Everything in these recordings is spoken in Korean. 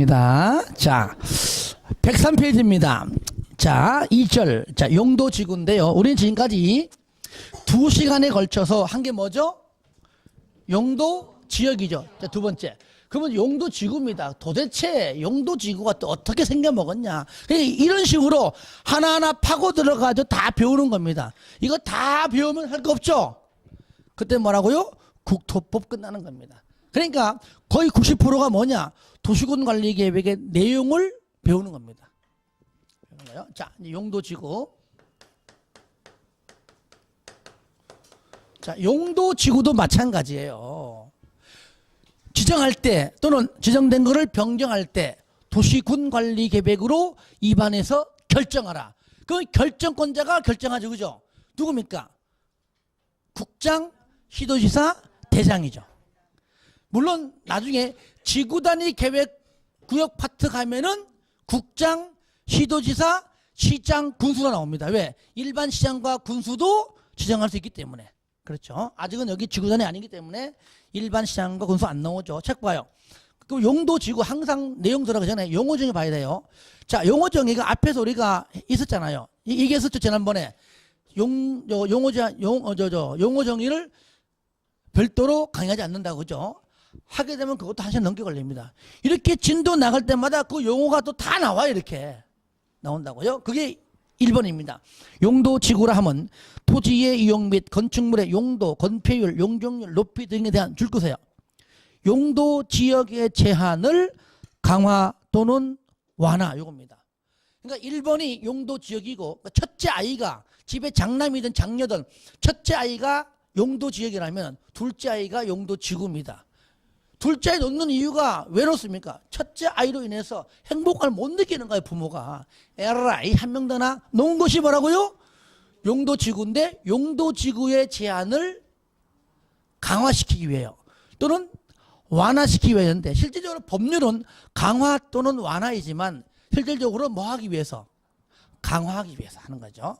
입니다. 자, 103페이지입니다. 자, 2절. 자, 용도지구인데요. 우리는 지금까지 2시간에 걸쳐서 한 게 뭐죠? 용도지역이죠. 자, 두 번째. 그러면 용도지구입니다. 도대체 용도지구가 또 어떻게 생겨먹었냐. 이런 식으로 하나하나 파고 들어가서 다 배우는 겁니다. 이거 다 배우면 할 거 없죠? 그때 뭐라고요? 국토법 끝나는 겁니다. 그러니까 거의 90%가 뭐냐? 도시군 관리 계획의 내용을 배우는 겁니다. 자, 용도지구. 자, 용도지구도 마찬가지예요. 지정할 때 또는 지정된 것을 변경할 때 도시군 관리 계획으로 입안해서 결정하라. 그 결정권자가 결정하죠. 그죠? 누굽니까? 국장, 시도지사, 대장이죠. 물론 나중에 지구단위 계획 구역 파트 가면은 국장, 시도지사, 시장, 군수가 나옵니다. 왜? 일반 시장과 군수도 지정할 수 있기 때문에. 그렇죠. 아직은 여기 지구단위 아니기 때문에 일반 시장과 군수 안 나오죠. 책 봐요. 그 용도지구 항상 내용 들어가기 전에 용어정의 봐야 돼요. 자, 용어정의가 앞에서 우리가 있었잖아요. 얘기했었죠. 지난번에. 용어정의를 별도로 강의하지 않는다고 그죠? 하게 되면 그것도 1시간 넘게 걸립니다. 이렇게 진도 나갈 때마다 그 용어가 또 다 나와요. 이렇게 나온다고요. 그게 1번입니다. 용도지구라 하면 토지의 이용 및 건축물의 용도, 건폐율, 용적률, 높이 등에 대한 줄거세요. 용도지역의 제한을 강화 또는 완화 요겁니다. 그러니까 1번이 용도지역이고 첫째 아이가 집에 장남이든 장녀든 첫째 아이가 용도지역이라면 둘째 아이가 용도지구입니다. 둘째 아이 놓는 이유가 왜 놓습니까? 첫째 아이로 인해서 행복감을 못 느끼는 거예요. 부모가. 에라이 한 명 더나 놓은 것이 뭐라고요? 용도지구인데 용도지구의 제한을 강화시키기 위해요. 또는 완화시키기 위해서인데 실질적으로 법률은 강화 또는 완화이지만 실질적으로 뭐 하기 위해서? 강화하기 위해서 하는 거죠.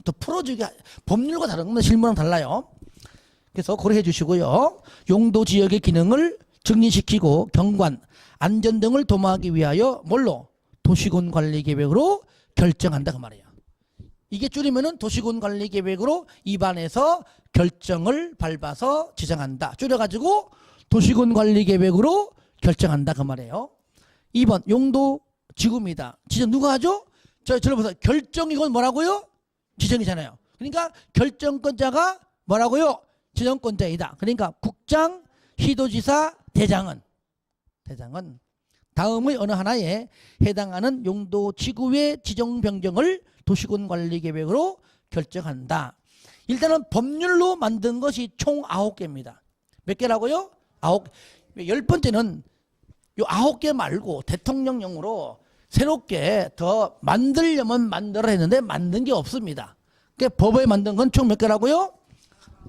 또 풀어주기, 법률과 다른 건 실무랑 달라요. 그래서 고려해 주시고요. 용도지역의 기능을 증진시키고 경관, 안전 등을 도모하기 위하여 뭘로? 도시군 관리 계획으로 결정한다 그 말이에요. 이게 줄이면은 도시군 관리 계획으로 입안해서 결정을 밟아서 지정한다. 줄여가지고 도시군 관리 계획으로 결정한다 그 말이에요. 2번 용도지구입니다. 지정 누가 하죠? 저를 보세요. 결정 이건 뭐라고요? 지정이잖아요. 그러니까 결정권자가 뭐라고요? 지정권자이다. 그러니까 국장, 시도지사, 대장은 다음의 어느 하나에 해당하는 용도지구의 지정 변경을 도시군 관리 계획으로 결정한다. 일단은 법률로 만든 것이 총 9개입니다. 몇 개라고요? 9. 10번째는 요 9개 말고 대통령령으로 새롭게 더 만들려면 만들어 했는데 만든 게 없습니다. 그러니까 법에 만든 건 총 몇 개라고요?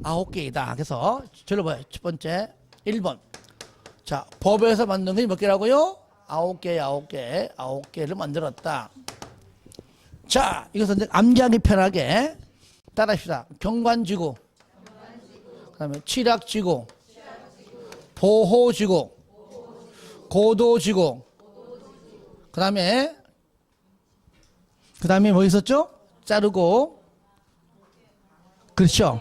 9개이다. 그래서 저를 봐요. 첫 번째 1번. 자, 법에서 만든 게 몇 개라고요? 9개를 만들었다. 자, 이것은 암기하기 편하게 따라합시다. 경관지구, 그 다음에 취락지구, 보호지구, 고도지구, 그 다음에 뭐 있었죠? 자르고. 그렇죠.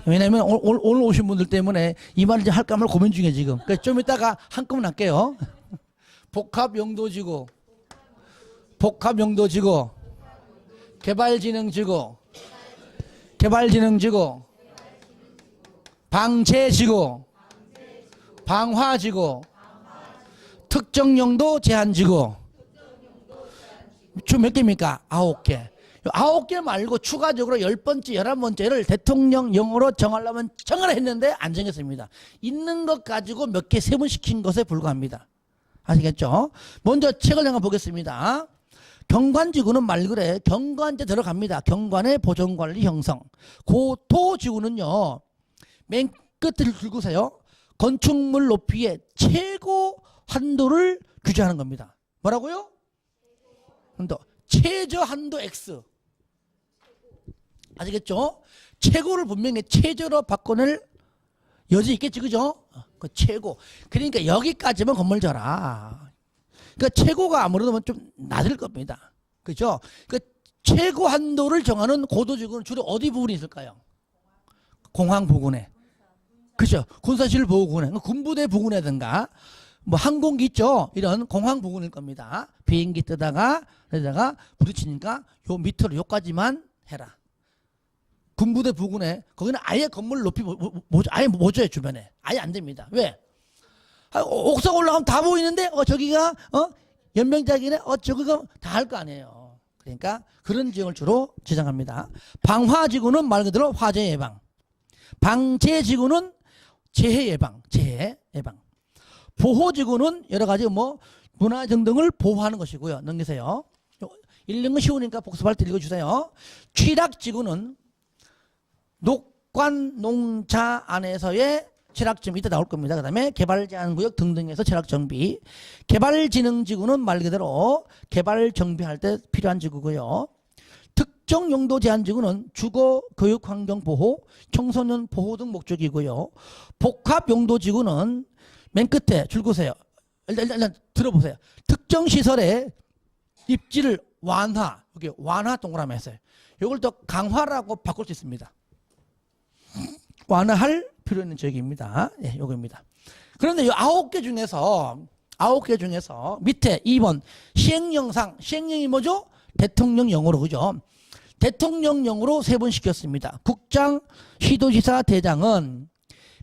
왜냐면 오늘 오신 분들 때문에 이 말을 이제 할까 말까 고민 중에 지금. 그러니까 좀 이따가 한꺼번에 할게요. 복합용도지구, 개발진흥지구, 방제지구, 방화지구, 특정용도 제한지구. 총 몇 개입니까? 9개. 9개 말고 추가적으로 10번째, 11번째를 대통령령으로 정하려면 정하라 했는데 안 정했습니다. 있는 것 가지고 몇 개 세분시킨 것에 불과합니다. 아시겠죠? 먼저 책을 잠깐 보겠습니다. 경관지구는 말 그래 경관제 들어갑니다. 경관의 보존관리 형성. 고도지구는요. 맨 끝을 긁으세요. 건축물 높이의 최고 한도를 규제하는 겁니다. 뭐라고요? 한도. 최저 한도 X. 아시겠죠? 최고를 분명히 최저로 바꿔낼 여지 있겠지, 그죠? 그 최고. 그러니까 여기까지만 건물 져라. 그러니까 최고가 아무래도 좀 낮을 겁니다. 그죠? 그 최고 한도를 정하는 고도지구는 주로 어디 부분이 있을까요? 공항 부근에. 그죠? 군사시설 보호구에, 군부대 부근이라든가, 뭐 항공기 있죠? 이런 공항 부근일 겁니다. 비행기 뜨다가 부딪히니까 요 밑으로 요까지만 해라. 군부대 부근에 거기는 아예 건물 높이 아예 못 줘요. 주변에 아예 안 됩니다. 왜? 옥상 올라가면 다 보이는데 저기가 연명작이네 저기가 다 할 거 아니에요. 그러니까 그런 지역을 주로 지정합니다. 방화지구는 말 그대로 화재 예방, 방재지구는 재해 예방, 보호지구는 여러 가지 뭐 문화 등등을 보호하는 것이고요. 넘기세요. 읽는 거 쉬우니까 복습할 때 읽어주세요. 취락지구는 녹관 농자 안에서의 취락점 이따 나올 겁니다. 그 다음에 개발제한구역 등등에서 취락정비. 개발진흥지구는 말 그대로 개발 정비할 때 필요한 지구고요. 특정용도 제한지구는 주거, 교육, 환경 보호, 청소년 보호 등 목적이고요. 복합용도지구는 맨 끝에 줄거세요. 일단 들어보세요. 특정시설의 입지를 완화, 여기 완화 동그라미 했어요. 이걸 또 강화라고 바꿀 수 있습니다. 완화할 필요 있는 지역입니다. 예, 요겁니다. 그런데 이 9개 중에서 밑에 2번 시행령상, 시행령이 뭐죠? 대통령령으로, 그죠? 대통령령으로 3번 시켰습니다. 국장, 시도지사, 대장은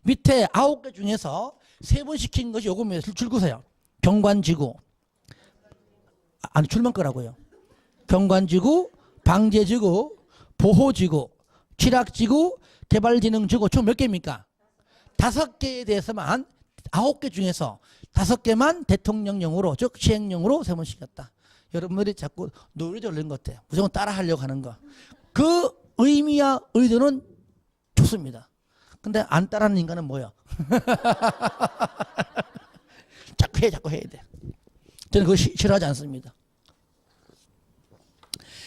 밑에 9개 중에서 3번 시킨 것이 요겁니다. 줄거세요. 경관지구, 아니 줄만 끄라고요. 경관지구, 방제지구, 보호지구, 취락지구, 개발진흥지구 총 몇 개입니까? 5개에 대해서만 9개 중에서 5개만 대통령령으로 즉 시행령으로 3번 시켰다. 여러분들이 자꾸 노래를 올린 것 같아요. 무조건 따라 하려고 하는 거. 그 의미와 의도는 좋습니다. 근데 안 따라하는 인간은 뭐야? 자꾸 해야 돼. 저는 그거 싫어하지 않습니다.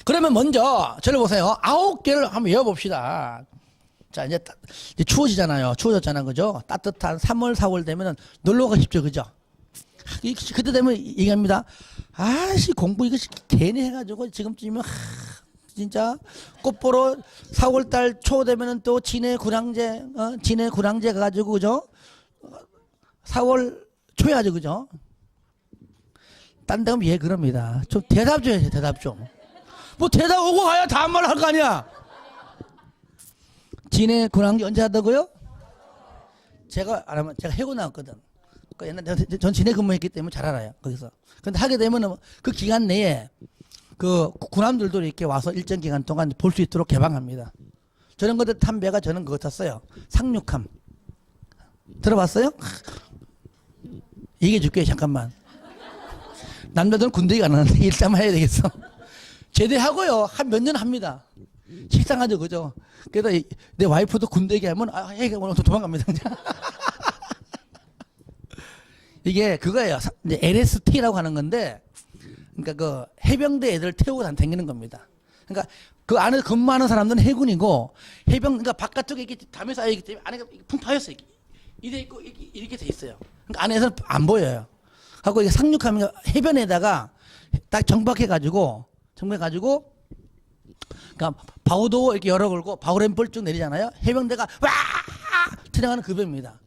그러면 먼저 저를 보세요. 9개를 한번 외워봅시다. 자, 이제 추워지잖아요. 추워졌잖아, 그죠? 따뜻한 3월, 4월 되면 놀러 가고 싶죠, 그죠? 그때 되면 얘기합니다. 아씨, 공부 이거 괜히 해가지고 지금쯤이면 진짜 꽃 보러 4월달 초 되면은 또 진해 군항제 가가지고, 그죠? 4월 초에 하죠, 그죠? 딴 데 가면 예, 그럽니다. 좀 대답 좀 해주세요, 대답 좀. 뭐 대답 오고 가야 다음 말 할 거 아니야? 진해 군항제 언제 하다고요? 제가 알아면 제가 해고 나왔거든. 그러니까 옛날에 전 진해 근무했기 때문에 잘 알아요. 거기서. 근데 하게 되면 그 기간 내에 그 군함들도 이렇게 와서 일정 기간 동안 볼 수 있도록 개방합니다. 저런 것들 탄 배가 저는 그거 탔어요. 상륙함. 들어봤어요? 얘기해 줄게요. 잠깐만. 남자들은 군대에 안 하는데 일단 해야 되겠어. 제대하고요. 한 몇 년 합니다. 식상하죠, 그죠? 그래서 내 와이프도 군대 얘기하면 오늘 도망갑니다. 이게 그거예요. 이제 LST라고 하는 건데, 그러니까 그 해병대 애들 태우고 다니는 겁니다. 그러니까 그 안에 근무하는 사람들은 해군이고 그러니까 바깥쪽에 이렇게 담에 쌓여 있기 때문에 안에가 풍 파였어요. 이래 있고 이렇게 돼 있어요. 그러니까 안에서는 안 보여요. 하고 이게 상륙하면 해변에다가 딱 정박해가지고 그러니까 바우도 이렇게 열어 걸고 바우램프를 쭉 내리잖아요. 해병대가 와 들어가는 그 배입니다.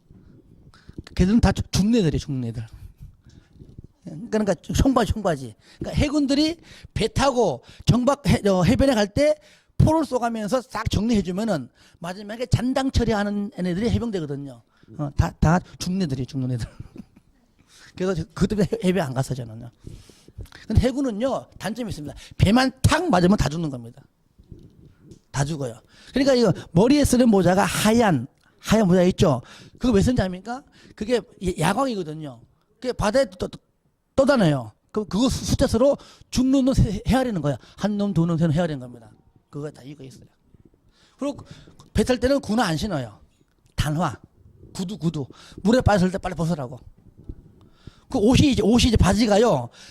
걔들은 다 중내들이에요, 중내들. 그러니까 청바지. 그러니까 해군들이 배 타고 해변에 갈 때 포를 쏘가면서 싹 정리해주면은 마지막에 잔당 처리하는 애네들이 해병대거든요. 다 중내들이에요, 중내들. 그래서 그 때문에 해변 안 갔어 저는요. 근데 해군은요 단점이 있습니다. 배만 탁 맞으면 다 죽는 겁니다. 다 죽어요. 그러니까 이거 머리에 쓰는 모자가 하얀 모자 있죠. 그거 왜 쓰는지 압니까? 그게 야광이거든요. 그게 바다에 떠다녀요. 그거 숫자수로 죽는 놈 헤아리는 거야. 한 놈, 두 놈, 세 놈 헤아리는 겁니다. 그거 다 이유가 있어요. 그리고 배 탈 때는 군화 안 신어요. 단화, 구두. 물에 빠졌을 때 빨리 벗으라고. 그 옷이 이제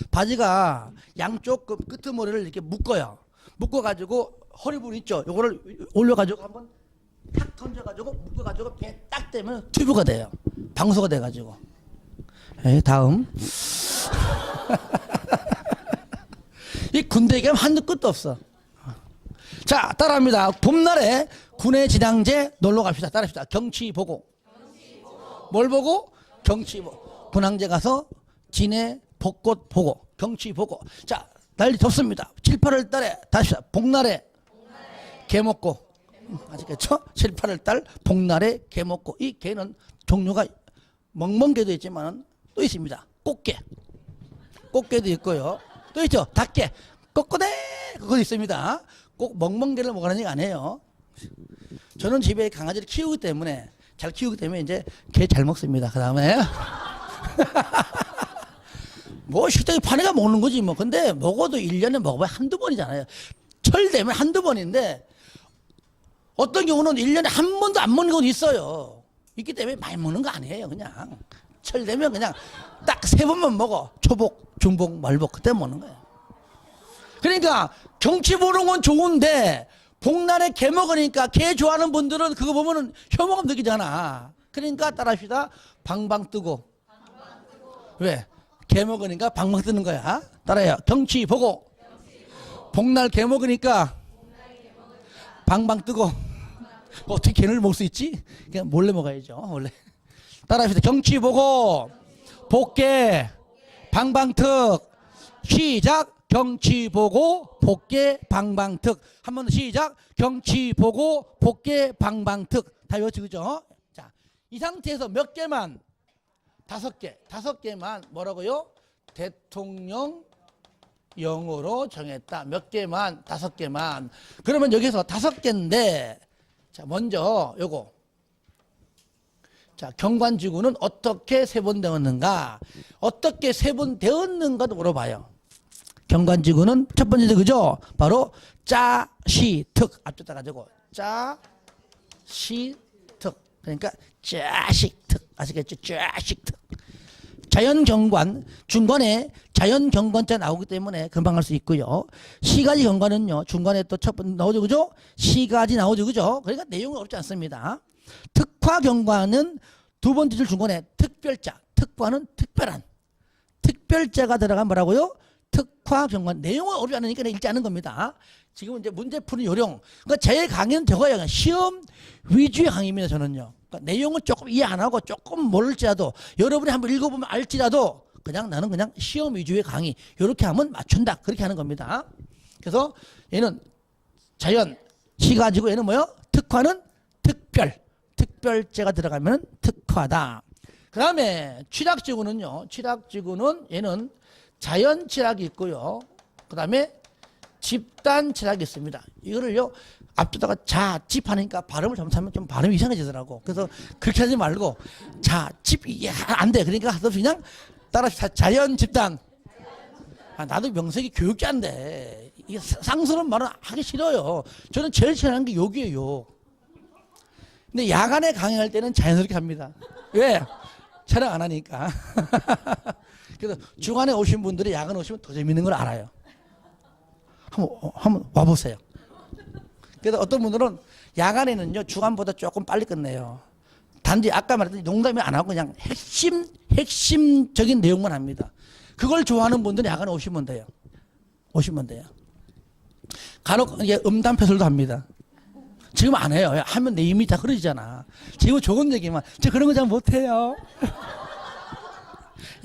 바지가 양쪽 그 끄트머리를 이렇게 묶어요. 묶어가지고 허리 부분 있죠. 요거를 올려가지고 한번 탁 던져가지고 묶어가지고 배에 딱 대면 튜브가 돼요. 방수가 돼가지고. 다음. 이 군대 얘기하면 한도 끝도 없어. 자, 따라합니다. 봄날에 군의 진앙제 놀러 갑시다. 따라합시다. 경치 보고. 뭘 보고? 경치 보고. 군항제 가서 진해 벚꽃 보고. 경치 보고. 자, 날이 덥습니다. 7, 8월 달에 다시 복날에 게 먹고. 아시겠죠? 7, 8월 달 복날에 게 먹고. 이 게는 종류가 멍멍게도 있지만 또 있습니다. 꽃게. 꽃게도 있고요. 또 있죠. 닭게. 꼬꼬대 그거 있습니다. 꼭 멍멍게를 먹으라는 얘기 아니에요. 저는 집에 강아지를 키우기 때문에 잘 키우기 때문에 이제 게 잘 먹습니다. 그 다음에 뭐 식당에 파내가 먹는 거지 뭐. 근데 먹어도 1년에 먹어봐야 한두 번이잖아요. 철 되면 한두 번인데 어떤 경우는 1년에 한 번도 안 먹는 건 있어요. 있기 때문에 많이 먹는 거 아니에요. 그냥 철 되면 그냥 딱 3번만 먹어. 초복, 중복, 말복 그때 먹는 거예요. 그러니까 경치 보는 건 좋은데 복날에 게 먹으니까 게 좋아하는 분들은 그거 보면은 혐오감 느끼잖아. 그러니까 따라합시다. 방방 뜨고. 왜? 게 먹으니까 방방 뜨는 거야. 따라해요. 경치 보고. 복날 게 먹으니까 방방 뜨고. 어떻게 게를 먹을 수 있지? 그냥 몰래 먹어야죠. 몰래. 따라합시다. 경치 보고 복게 방방특. 시작. 경치 보고 복게 방방특. 한 번 더 시작. 경치 보고 복게 방방특. 다 외워지죠? 자, 이 상태에서 몇 개만? 5개. 5개만 뭐라고요? 대통령 영어로 정했다. 몇 개만? 5개만. 그러면 여기서 5개인데 자, 먼저 요거. 자, 경관지구는 어떻게 세분되었는가? 어떻게 세분되었는가도 물어봐요. 경관지구는 첫 번째 그죠? 바로 짜시특 앞쪽다 가지고 짜시특 그러니까 짜식특 아시겠죠? 짜식특 자연경관 중간에 자연경관자 나오기 때문에 금방 할 수 있고요. 시가지 경관은요 중간에 또 첫 번째 나오죠 그죠? 시가지 나오죠 그죠? 그러니까 내용은 어렵지 않습니다. 특화경관은 두 번째 줄 중간에 특별자 특화는 특별한 특별자가 들어간 뭐라고요? 특화경관 내용은 어렵지 않으니까 읽지 않은 겁니다. 지금 이제 문제 푸는 요령. 그러니까 제 강의는 저거예요. 시험 위주의 강의입니다. 저는요. 그러니까 내용은 조금 이해 안 하고 조금 모를지라도 여러분이 한번 읽어보면 알지라도 그냥 나는 그냥 시험 위주의 강의. 이렇게 하면 맞춘다. 그렇게 하는 겁니다. 그래서 얘는 자연 시 가지고 얘는 뭐요? 특화는 특별. 특별제가 들어가면 특화다. 그 다음에 취락지구는요. 취락지구는 얘는 자연 칠학이 있고요. 그 다음에 집단 칠학이 있습니다. 이거를요, 앞쪽다가 자집 하니까 발음을 잘못하면 좀 발음이 이상해지더라고. 그래서 그렇게 하지 말고, 자집, 이게 안 돼. 그러니까 그냥 따라 자연 집단. 아, 나도 명색이 교육자인데, 이게 쌍스러운 말은 하기 싫어요. 저는 제일 싫어하는 게 욕이에요, 욕. 근데 야간에 강의할 때는 자연스럽게 합니다. 왜? 촬영 안 하니까. 그래서 주간에 오신 분들이 야간 오시면 더 재밌는 걸 알아요. 한번 와보세요. 그래서 어떤 분들은 야간에는요 주간보다 조금 빨리 끝내요. 단지 아까 말했던 농담이 안 하고 그냥 핵심적인 내용만 합니다. 그걸 좋아하는 분들은 야간에 오시면 돼요. 오시면 돼요. 간혹 이게 음담패설도 합니다. 지금 안 해요. 하면 내 이미 다 흐려지잖아. 지금 좋은 얘기만. 저 그런 거 잘 못해요.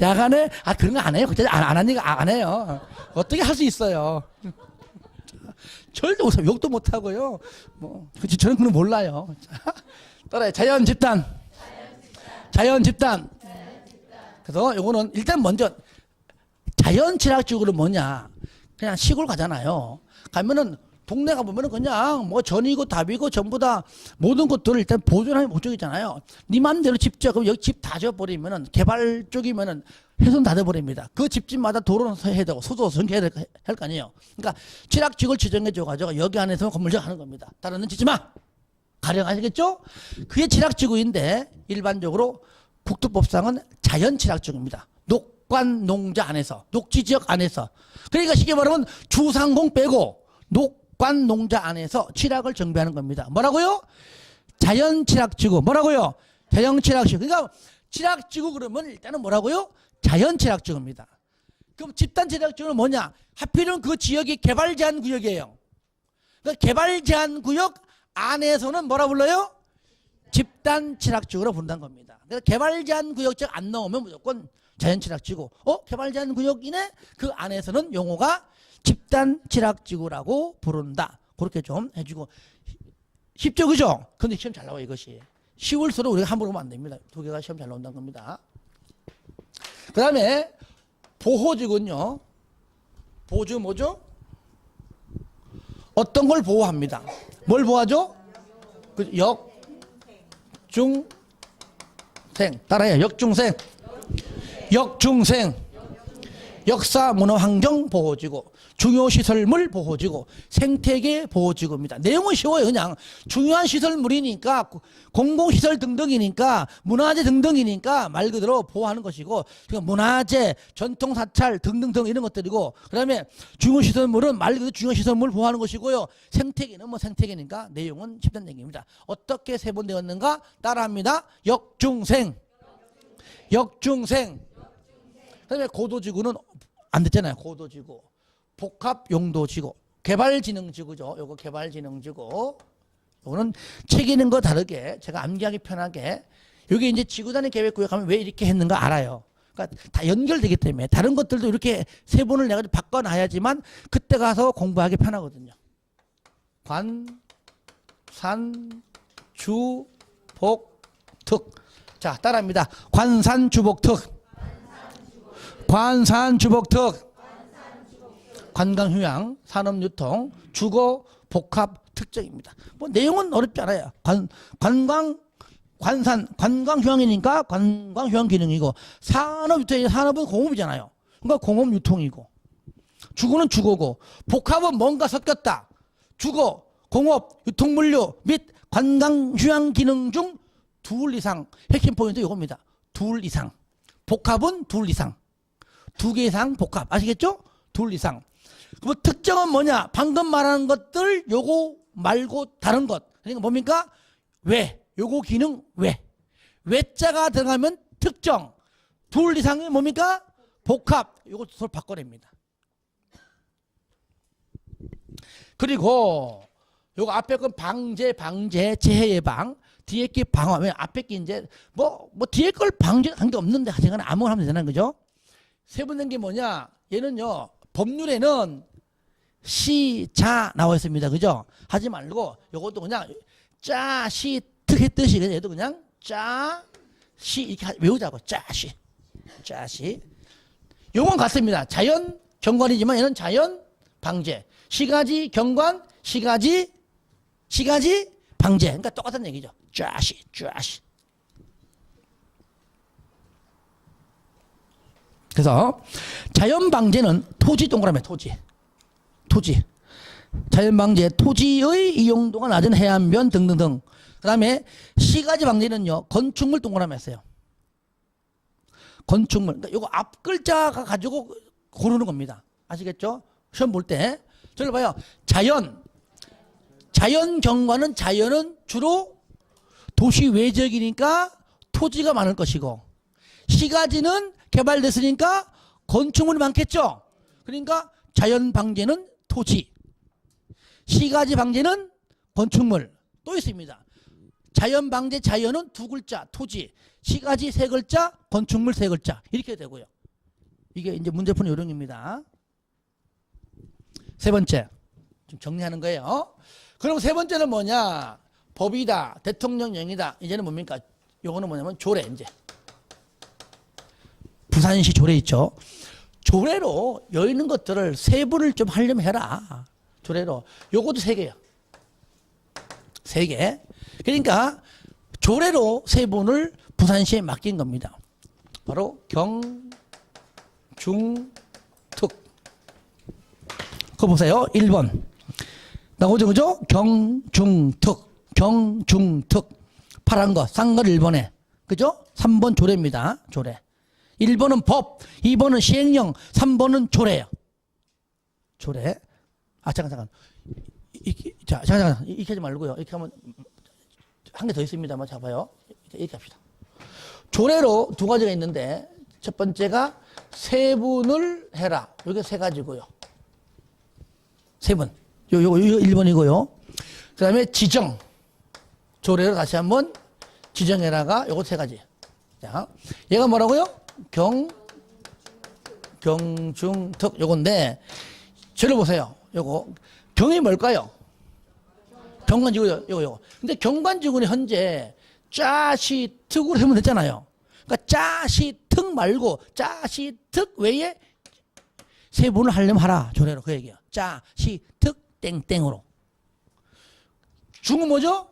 야간에 그런 거 안 해요. 안 하니까 안 해요. 어떻게 할 수 있어요? 절대 못해요. 욕도 못 하고요. 뭐 저는 그건 몰라요. 따라해. 자연 집단. 자연 집단. 그래서 요거는 일단 먼저 자연 칠학적으로 뭐냐? 그냥 시골 가잖아요. 가면은 동네 가보면은 그냥 뭐 전이고 답이고 전부 다 모든 것들을 일단 보존하는 목적이잖아요. 네 맘대로 집죠. 그럼 여기 집 다 지어버리면은 개발 쪽이면은 훼손 다 돼버립니다. 그 집집마다 도로는 해야 되고 수도 전개해야 할 거 아니에요. 그러니까 취락지구를 지정해줘가지고 여기 안에서 건물 지어가는 겁니다. 다른 데 짓지 마. 가령 아시겠죠? 그게 취락지구인데 일반적으로 국토법상은 자연 취락지구입니다. 녹관 농자 안에서 녹지지역 안에서 그러니까 쉽게 말하면 주상공 빼고 녹관 농자 안에서 칠학을 정비하는 겁니다. 뭐라고요? 자연 칠학지구. 뭐라고요? 자연 칠학지구. 그러니까 칠학지구 그러면 일단은 뭐라고요? 자연 칠학지구입니다. 그럼 집단 체락지구는 뭐냐? 하필은 그 지역이 개발 제한 구역이에요. 그러니까 개발 제한 구역 안에서는 뭐라 불러요? 집단 취락지구로 부른다는 겁니다. 그래서 개발 제한 구역적 안 나오면 무조건 자연 취락지구. 개발 제한 구역이네? 그 안에서는 용어가 집단 취락지구라고 부른다. 그렇게 좀 해주고. 쉽죠, 그죠? 근데 시험 잘 나와, 이것이. 쉬울수록 우리가 함부로 하면 안 됩니다. 두 개가 시험 잘 나온다는 겁니다. 그 다음에 보호지구는요. 보호지구 뭐죠? 어떤 걸 보호합니다. 뭘 보호하죠? 역중생. 따라해요. 역중생. 역중생. 역사 문화 환경 보호지구, 중요시설물 보호지구, 생태계 보호지구입니다. 내용은 쉬워요. 그냥 중요한 시설물이니까, 공공시설 등등이니까, 문화재 등등이니까 말 그대로 보호하는 것이고, 문화재, 전통사찰 등등등 이런 것들이고, 그 다음에 중요시설물은 말 그대로 중요시설물 보호하는 것이고요. 생태계는 뭐 생태계니까 내용은 쉽단 얘기입니다. 어떻게 세분되었는가? 따라합니다. 역중생. 역중생. 그 다음에 고도지구는 안 됐잖아요. 고도지구. 복합용도지구. 개발진흥지구죠. 요거 개발진흥지구. 요거는 책 읽는 거 다르게 제가 암기하기 편하게 여기 이제 지구단위 계획구역 하면 왜 이렇게 했는가 알아요. 그러니까 다 연결되기 때문에 다른 것들도 이렇게 세 번을 내가 바꿔놔야지만 그때 가서 공부하기 편하거든요. 관, 산, 주, 복, 특. 자, 따라합니다. 관산, 주복, 특. 관산, 주복, 특. 관광, 휴양, 산업, 유통, 주거, 복합, 특정입니다. 뭐 내용은 어렵지 않아요. 관광, 관산, 관광, 휴양이니까 관광, 휴양 기능이고, 산업, 유통, 산업은 공업이잖아요. 그러니까 공업, 유통이고, 주거는 주거고, 복합은 뭔가 섞였다. 주거, 공업, 유통, 물류 및 관광, 휴양 기능 중 둘 이상. 핵심 포인트 이겁니다. 둘 이상. 복합은 둘 이상. 두 개 이상 복합. 아시겠죠? 둘 이상. 그럼 특정은 뭐냐? 방금 말하는 것들 요거 말고 다른 것. 그러니까 뭡니까? 왜. 요거 기능 왜. 외자가 들어가면 특정. 둘 이상이 뭡니까? 복합. 요거 서로 바꿔냅니다. 그리고 요거 앞에 건 방제, 재해 예방. 뒤에 게 방어. 왜 앞에 게 이제 뭐 뒤에 걸 방제 관계 없는데 하여간 아무거나 하면 되는 거죠. 세분된 게 뭐냐? 얘는요. 법률에는 시, 자 나와 있습니다. 그죠? 하지 말고 요것도 그냥 짜, 시, 특 했듯이 그냥 얘도 그냥 짜, 시 이렇게 외우자고. 짜, 시. 짜, 시. 요건 같습니다. 자연 경관이지만 얘는 자연 방제. 시가지 경관, 시가지 방제. 그러니까 똑같은 얘기죠. 짜, 시. 그래서 자연방제는 토지 동그라미 토지. 자연방제 토지의 이용도가 낮은 해안변 등등등. 그 다음에 시가지 방제는요. 건축물 동그라미 했어요. 건축물. 그러니까 이거 앞 글자가 가지고 고르는 겁니다. 아시겠죠? 시험 볼 때. 저를 봐요. 자연 경관은 자연은 주로 도시 외적이니까 토지가 많을 것이고, 시가지는 개발됐으니까 건축물이 많겠죠. 그러니까 자연 방제는 토지, 시가지 방제는 건축물. 또 있습니다. 자연 방제 자연은 두 글자 토지, 시가지 세 글자, 건축물 세 글자. 이렇게 되고요. 이게 이제 문제푸는 요령입니다. 세 번째 좀 정리하는 거예요. 그럼 세 번째는 뭐냐? 법이다, 대통령령이다. 이제는 뭡니까? 요거는 뭐냐면 조례. 이제 부산시 조례 있죠. 조례로 여기 있는 것들을 세분을 좀 하려면 해라. 조례로. 요것도 세 개야. 세 개. 그러니까 조례로 세분을 부산시에 맡긴 겁니다. 바로 경, 중, 특. 그거 보세요. 1번. 나오죠, 그죠? 경, 중, 특. 경, 중, 특. 파란 거, 싼 거 1번에. 그죠? 3번 조례입니다. 조례. 1번은 법, 2번은 시행령, 3번은 조례예요. 조례. 아, 잠깐. 잠깐. 이렇게 하지 말고요. 이렇게 하면 한 개 더 있습니다만 잡아요. 이렇게 합시다. 조례로 두 가지가 있는데 첫 번째가 세분을 해라. 이게 세 가지고요. 세분. 요거 1번이고요. 그 다음에 지정. 조례로 다시 한번 지정해라가 요거 세 가지. 자, 얘가 뭐라고요? 경중특 요건데, 저를 보세요. 요거. 경이 뭘까요? 경관지구요. 요거. 근데 경관지구는 현재 짜시특으로 하면 됐잖아요. 그러니까 짜시특 말고 짜시특 외에 세분을 하려면 하라. 조례로 그 얘기야. 짜시특 땡땡으로. 중은 뭐죠?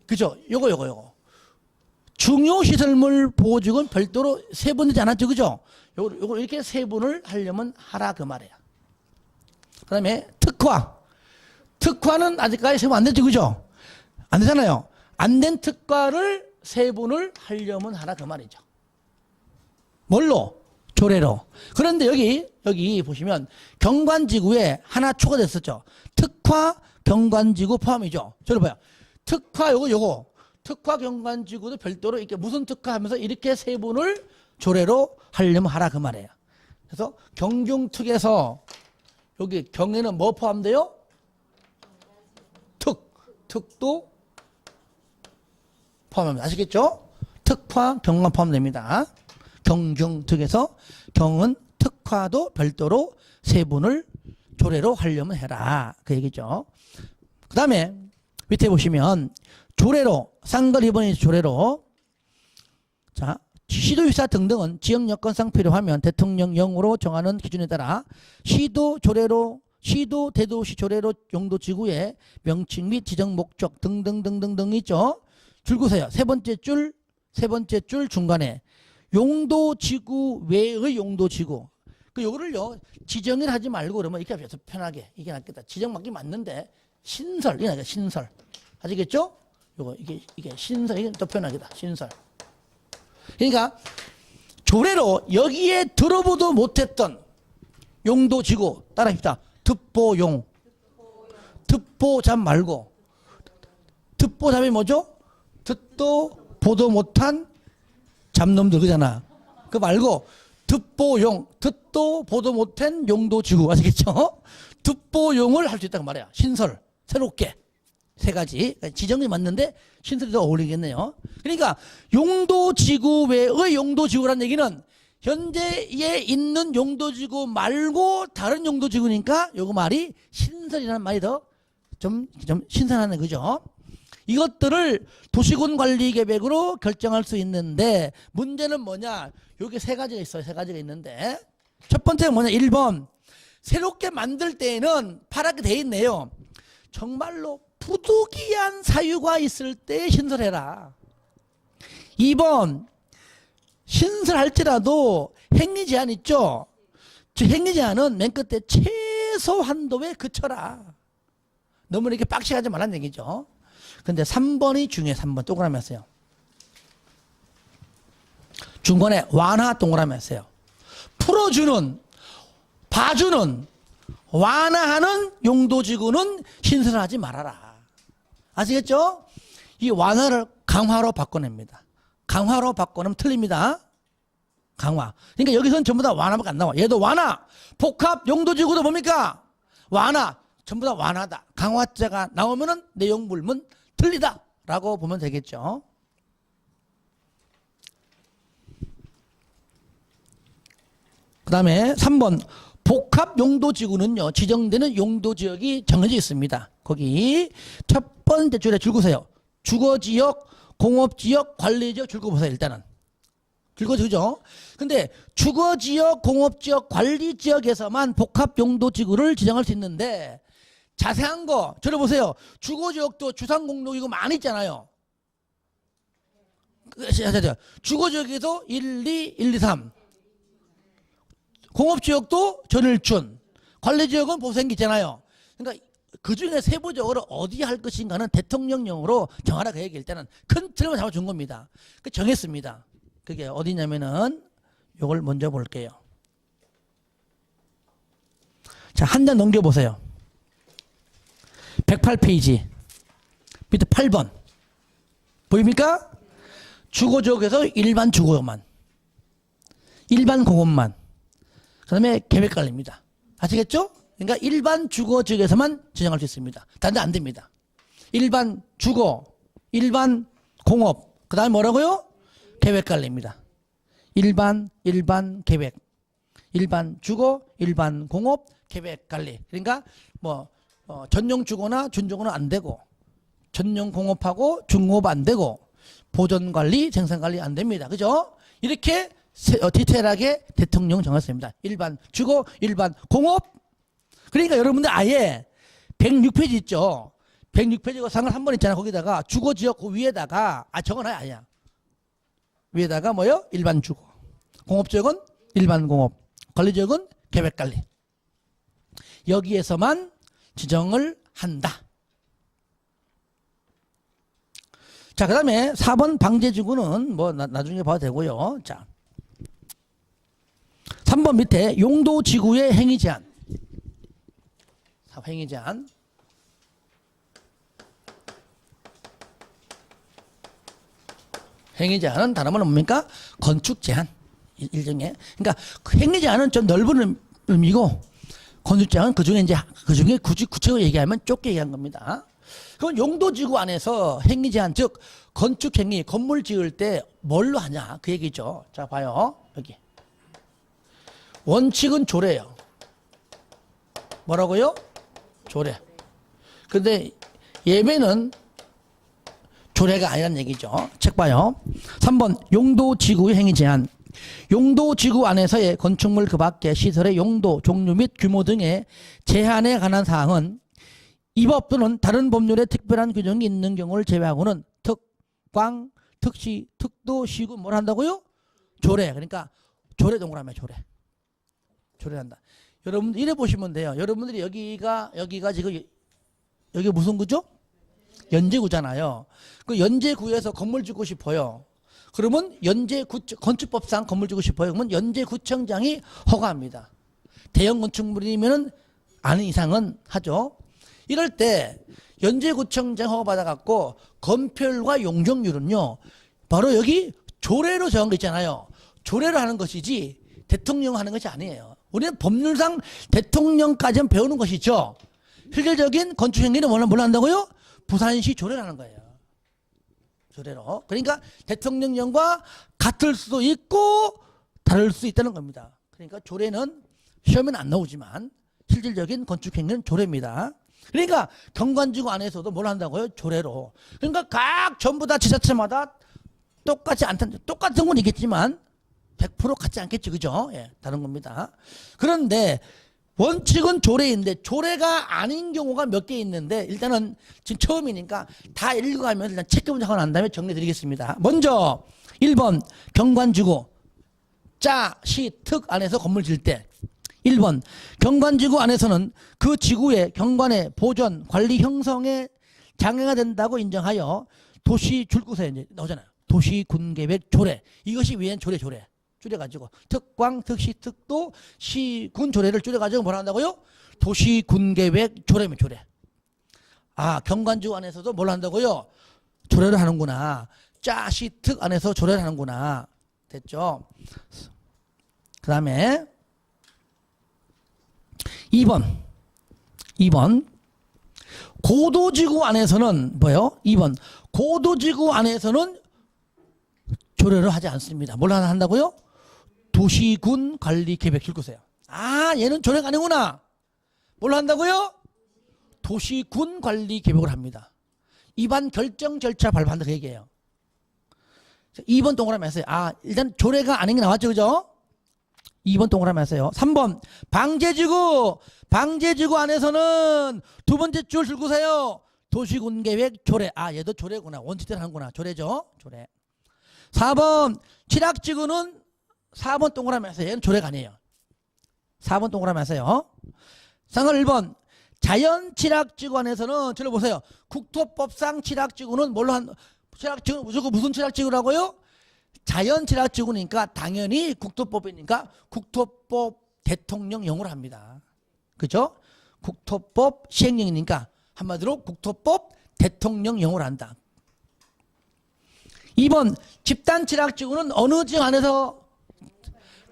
그죠? 요거. 중요시설물 보호직은 별도로 세분되지 않았죠. 그죠? 요거 이렇게 세분을 하려면 하라 그 말이야. 그 다음에 특화. 특화는 아직까지 세분 안 됐죠. 그죠? 안 되잖아요. 안 된 특화를 세분을 하려면 하라 그 말이죠. 뭘로? 조례로. 그런데 여기 보시면 경관지구에 하나 추가됐었죠. 특화 경관지구 포함이죠. 저를 봐요. 특화 요거. 특화 경관지구도 별도로 이렇게 무슨 특화 하면서 이렇게 세분을 조례로 하려면 하라 그 말이에요. 그래서 경중특에서 여기 경에는 뭐 포함돼요? 특도 포함합니다. 아시겠죠? 특화 경관 포함됩니다. 경중특에서 경은 특화도 별도로 세분을 조례로 하려면 해라. 그 얘기죠. 그 다음에 밑에 보시면 조례로 쌍걸 2번의 조례로 자 시도유사 등등은 지역 여건상 필요하면 대통령령으로 정하는 기준에 따라 시도 조례로 시도 대도시 조례로 용도지구의 명칭 및 지정 목적 등등등등등 있죠. 줄 보세요. 세 번째 줄 중간에 용도지구 외의 용도지구. 그 요거를요 지정을 하지 말고 그러면 이렇게 합시다. 편하게 이게 낫겠다. 지정 맞기 맞는데 신설 이게 낫겠다. 신설 아시겠죠? 요거 이게 신설 이게 더 편하겠다. 신설. 그러니까 조례로 여기에 들어보도 못했던 용도지구 따라합시다. 듣보용. 듣보잡 말고 듣보잡이 뭐죠? 듣도 보도 못한 잡놈들 그잖아. 그 말고 듣보용. 듣도 보도 못한 용도지구 아시겠죠? 듣보용을 할 수 있다고 말이야. 신설 새롭게 세 가지 지정이 맞는데 신설이 더 어울리겠네요. 그러니까 용도지구 외의 용도지구라는 얘기는 현재에 있는 용도지구 말고 다른 용도지구니까 요거 말이 신설이라는 말이 더 좀 신선하네. 그죠? 이것들을 도시군 관리 계획으로 결정할 수 있는데 문제는 뭐냐? 여기 세 가지가 있어요. 세 가지가 있는데 첫 번째는 뭐냐? 1번 새롭게 만들 때에는 파랗게 돼 있네요. 정말로 부득이한 사유가 있을 때 신설해라. 2번 신설할지라도 행위 제한 있죠. 행위 제한은 맨 끝에 최소 한도에 그쳐라. 너무 이렇게 빡시하지 말라는 얘기죠. 근데 3번이 중요해. 3번 동그라미 했어요. 중간에 완화 동그라미 했어요. 풀어주는 봐주는 완화하는 용도지구는 신설하지 말아라. 아시겠죠? 이 완화를 강화로 바꿔냅니다. 강화로 바꿔내면 틀립니다. 강화. 그러니까 여기서는 전부 다 완화밖에 안 나와. 얘도 완화. 복합 용도지구도 뭡니까? 완화. 전부 다 완화다. 강화자가 나오면은 내용 물문 틀리다. 라고 보면 되겠죠. 그 다음에 3번. 복합 용도지구는요, 지정되는 용도지역이 정해져 있습니다. 거기 첫 번째 줄에 줄거세요. 주거지역, 공업지역, 관리지역 줄거보세요. 일단은 줄거지구죠. 근데 주거지역, 공업지역, 관리지역에서만 복합 용도지구를 지정할 수 있는데 자세한 거 들어보세요. 주거지역도 주상공동이고 많이 있잖아요. 주거지역에도 1, 2, 1, 2, 3. 공업지역도 전일춘, 관리지역은 보생기 있잖아요. 그러니까 그 중에 세부적으로 어디 할 것인가는 대통령령으로 정하라 그 얘기 일단은 큰 틀만 잡아준 겁니다. 그 정했습니다. 그게 어디냐면은 요걸 먼저 볼게요. 자, 한 장 넘겨보세요. 108페이지. 밑에 8번. 보입니까? 주거지역에서 일반 주거만. 일반 공업만. 그 다음에 계획관리입니다. 아시겠죠? 그러니까 일반 주거 지역에서만 지정할 수 있습니다. 다른 데 안 됩니다. 일반 주거, 일반 공업, 그 다음에 뭐라고요? 계획관리입니다. 일반 계획. 일반 주거, 일반 공업, 계획관리. 그러니까 뭐 전용 주거나 준주거는 안 되고, 전용 공업하고 중공업 안 되고, 보존관리, 생산관리 안 됩니다. 그죠? 이렇게 디테일하게 대통령 정했습니다. 일반 주거, 일반 공업. 그러니까 여러분들 아예 106페이지 있죠? 106페이지가 상을 한 번 있잖아. 거기다가 주거지역 그 위에다가 적어놔요. 아니야. 위에다가 뭐요? 일반 주거. 공업지역은 일반 공업. 관리지역은 계획관리. 여기에서만 지정을 한다. 자, 그 다음에 4번 방제지구는 뭐 나중에 봐도 되고요. 자, 3번 밑에 용도지구의 행위 제한. 행위 제한. 행위 제한은 다른 말은 뭡니까? 건축 제한. 일종의. 그러니까 그 행위 제한은 좀 넓은 의미고, 건축 제한은 그중에 굳이 구체적으로 얘기하면 좁게 얘기한 겁니다. 그럼 용도지구 안에서 행위 제한, 즉 건축 행위, 건물 지을 때 뭘로 하냐 그 얘기죠. 자, 봐요. 여기 원칙은 조례예요. 뭐라고요? 조례. 근데 예외는 조례가 아니란 얘기죠. 책 봐요. 3번 용도지구의 행위 제한. 용도지구 안에서의 건축물 그 밖의 시설의 용도, 종류 및 규모 등의 제한에 관한 사항은 이 법 또는 다른 법률에 특별한 규정이 있는 경우를 제외하고는 특광, 특시, 특도, 시구 뭘 한다고요? 조례. 그러니까 조례 동그라미 조례. 조례한다. 여러분 이래 보시면 돼요. 여러분들이 여기가 지금 여기 무슨 구죠? 연제구잖아요. 그 연제구에서 건물 짓고 싶어요. 그러면 건축법상 건물 짓고 싶어요. 그러면 연제구청장이 허가합니다. 대형 건축물이면은 아는 이상은 하죠. 이럴 때 연제구청장 허가 받아갖고 건폐율과 용적률은요 바로 여기 조례로 정한 거 있잖아요. 조례로 하는 것이지 대통령 하는 것이 아니에요. 우리는 법률상 대통령까지는 배우는 것이죠. 실질적인 건축 행위는 뭘 한다고요? 부산시 조례라는 거예요. 조례로. 그러니까 대통령령과 같을 수도 있고 다를 수 있다는 겁니다. 그러니까 조례는 시험에는 안 나오지만 실질적인 건축 행위는 조례입니다. 그러니까 경관지구 안에서도 뭘 한다고요? 조례로. 그러니까 각 전부 다 지자체마다 똑같지 않다는, 똑같은 건 있겠지만 100% 같지 않겠죠. 그죠? 예, 다른 겁니다. 그런데 원칙은 조례인데 조례가 아닌 경우가 몇 개 있는데 일단은 지금 처음이니까 다 읽어가면 일단 체크 문제 하고 난 다음에 정리해 드리겠습니다. 먼저 1번 경관지구 짜, 시, 특 안에서 건물 지을 때 1번 경관지구 안에서는 그 지구의 경관의 보존, 관리 형성에 장애가 된다고 인정하여 도시 줄구서에 이제 나오잖아요. 도시군계획 조례. 이것이 위엔 조례. 줄여가지고 특광, 특시, 특도, 시군 조례를 줄여가지고 뭘 한다고요? 도시군계획 조례면 조례. 아, 경관지구 안에서도 뭘 한다고요? 조례를 하는구나. 짜, 시, 특 안에서 조례를 하는구나. 됐죠? 그 다음에 2번 고도지구 안에서는 뭐예요? 2번 고도지구 안에서는 조례를 하지 않습니다. 뭘 한다고요? 도시군 관리 계획 줄거세요. 아, 얘는 조례가 아니구나. 뭘 한다고요? 도시군 관리 계획을 합니다. 위반 결정 절차 발부한다 그 얘기예요. 2번 동그라미 하세요. 아, 일단 조례가 아닌 게 나왔죠. 그죠? 2번 동그라미 하세요. 3번 방제지구 안에서는 두 번째 줄 줄구세요. 도시군계획 조례. 아, 얘도 조례구나. 원칙대로 하는구나. 조례죠. 조례. 4번 칠학지구는 4번 동그라미 하세요. 얘는 조례가 아니에요. 4번 동그라미 하세요. 상을 1번 자연칠학지구 안에서는 저를 보세요. 국토법상 칠학지구는 뭘로 칠학지구 무조건 무슨 칠학지구라고요? 자연칠학지구니까 당연히 국토법이니까 국토법 대통령령으로 합니다. 그죠? 국토법 시행령이니까 한마디로 국토법 대통령령으로 한다. 2번 집단칠학지구는 어느 지역 안에서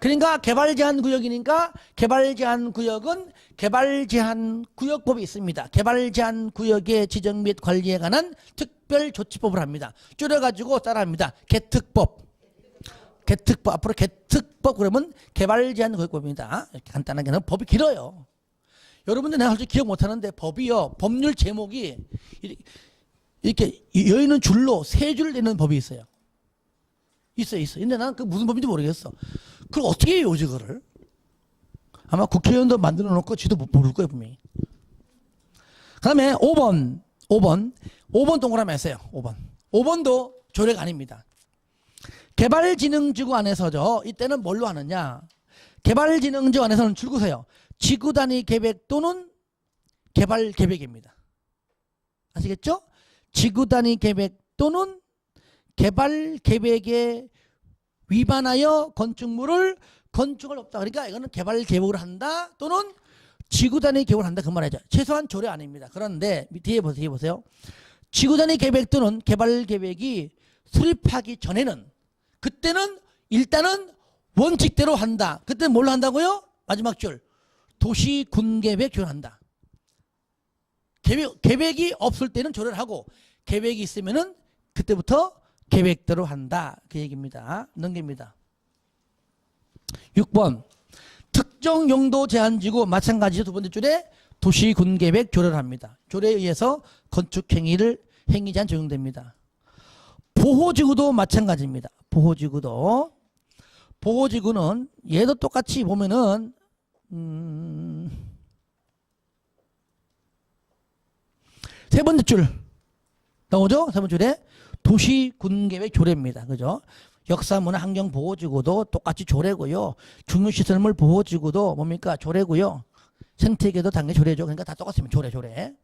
그러니까 개발 제한 구역이니까 개발 제한 구역은 개발 제한 구역법이 있습니다. 개발 제한 구역의 지정 및 관리에 관한 특별 조치법을 합니다. 줄여가지고 따라합니다. 개특법. 개특법. 앞으로 개특법 그러면 개발 제한 구역법입니다. 이렇게 간단하게는 법이 길어요. 여러분들 내가 솔직히 기억 못하는데 법이요. 법률 제목이 이렇게 여있는 줄로 세 줄 되는 법이 있어요. 있어요. 근데 나는 그 무슨 법인지 모르겠어. 그걸 어떻게 해요, 그거를? 아마 국회의원도 만들어 놓고 지도 모를 거예요, 분명히. 그 다음에 5번 동그라미 했어요. 5번도 조례가 아닙니다. 개발진흥지구 안에서죠. 이때는 뭘로 하느냐. 개발진흥지구 안에서는 줄거세요. 지구단위 계획 또는 개발 계획입니다. 아시겠죠? 지구단위 계획 또는 개발 계획에 위반하여 건축물을 건축을 없다. 그러니까 이거는 개발 계획을 한다 또는 지구단위 계획을 한다 그 말이죠. 최소한 조례 아닙니다. 그런데 뒤에 보세요. 지구단위 계획 또는 개발 계획이 수립하기 전에는 그때는 일단은 원칙대로 한다. 그때는 뭘로 한다고요? 마지막 줄. 도시군계획 조례한다. 계획이 없을 때는 조례를 하고 계획이 있으면은 그때부터 계획대로 한다. 그 얘기입니다. 넘깁니다. 6번. 특정 용도 제한지구 마찬가지로 두 번째 줄에 도시군계획 조례를 합니다. 조례에 의해서 건축행위를 행위 제한 적용됩니다. 보호지구도 마찬가지입니다. 보호지구는 얘도 똑같이 보면은 세 번째 줄 나오죠? 세 번째 줄에 도시군계획 조례입니다. 그죠? 역사문화 환경보호지구도 똑같이 조례고요. 중요시설물 보호지구도 뭡니까? 조례고요. 생태계도 당연히 조례죠. 그러니까 다 똑같습니다. 조례.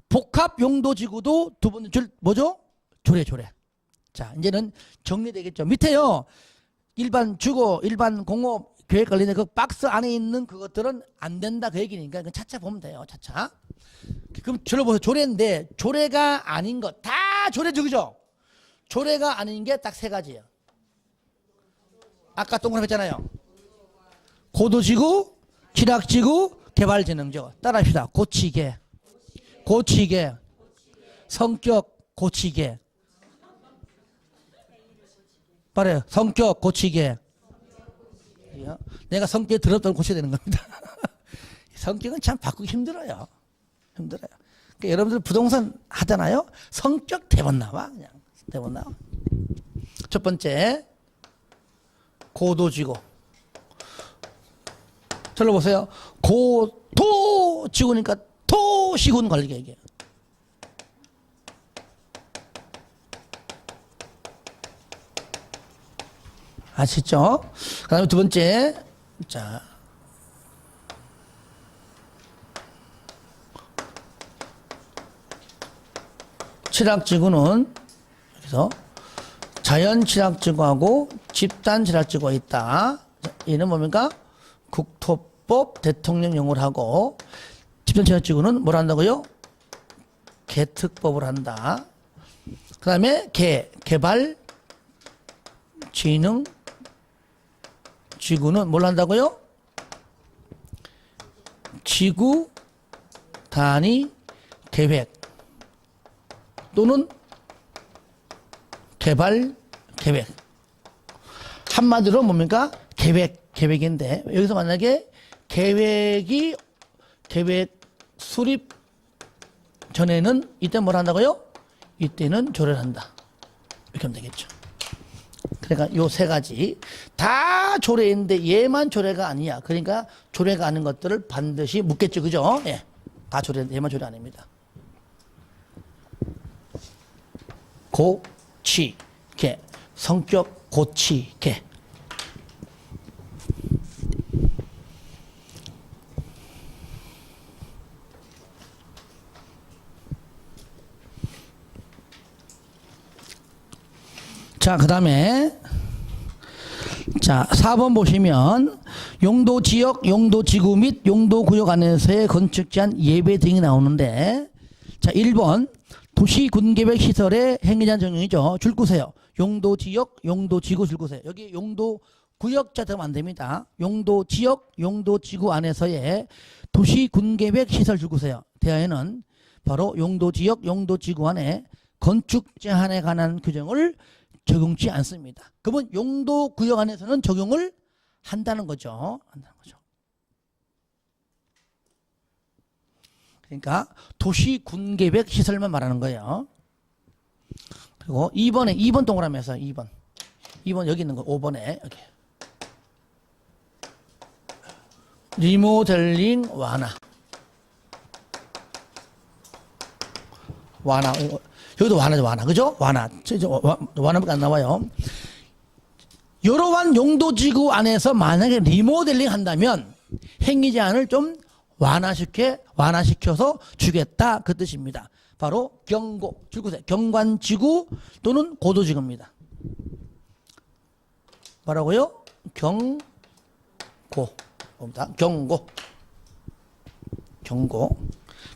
복합용도지구도 두 번째 줄 뭐죠? 조례. 자, 이제는 정리되겠죠. 밑에요. 일반 주거, 일반 공업, 계획 관련된 그 박스 안에 있는 그것들은 안 된다 그 얘기니까 그건 차차 보면 돼요. 차차. 그럼 줄을 보세요. 조례인데 조례가 아닌 것 다 조례죠. 그죠? 조례가 아닌 게 딱 세 가지예요. 아까 동그라미 했잖아요. 고도지구, 취락지구, 개발진흥지구. 따라합시다. 고치게, 성격 고치게. 말해요. 성격 고치게. 내가 성격이 더럽다고 고쳐야 되는 겁니다. 성격은 참 바꾸기 힘들어요. 그러니까 여러분들 부동산 하잖아요. 성격 대본 나와. 그냥 대본 나와. 첫 번째 고도지구. 절로 보세요. 고도지구니까 토시군 관리계 얘기해요. 아시죠? 그 다음에 두 번째, 자. 취락지구는, 여기서 자연 취락지구하고 집단 취락지구가 있다. 얘는 뭡니까? 국토법 대통령령을 하고, 집단 취락지구는 뭘 한다고요? 개특법을 한다. 그 다음에 개발, 진흥, 지구는 뭘 한다고요? 지구 단위 계획 또는 개발 계획. 한마디로 뭡니까? 계획인데 여기서 만약에 계획 수립 전에는 이때 뭘 한다고요? 이때는 조례를 한다. 이렇게 하면 되겠죠. 그러니까 요 세 가지 다 조례인데 얘만 조례가 아니야. 그러니까 조례가 아닌 것들을 반드시 묻겠죠. 그죠? 예. 다 조례인데 얘만 조례 아닙니다. 고치게. 성격 고치게. 자, 그 다음에 자 4번 보시면 용도지역, 용도지구 및 용도구역 안에서의 건축 제한 예외 등이 나오는데 자 1번 도시군계획 시설의 행위 제한 적용이죠. 줄 거세요. 용도지역, 용도지구 줄 거세요. 여기 용도구역 구역자 되면 안 됩니다. 용도 지역, 용도 지구 안에서의 도시 군계획 시설 줄구세요. 대하에는 바로 용도 지역, 용도 지구 안에 건축 제한에 관한 규정을 적용치 않습니다. 그러면 용도 구역 안에서는 적용을 한다는 거죠. 그러니까 도시 군계획 시설만 말하는 거예요. 그리고 2번 동그라미에서 2번 여기 있는 거 5번에 여기 리모델링 완화 여기도 완화 그죠? 완화밖에 안 나와요. 이러한 용도지구 안에서 만약에 리모델링 한다면 행위 제한을 좀 완화시켜서 주겠다 그 뜻입니다. 바로 경관지구 또는 고도지구입니다. 뭐라고요? 경고.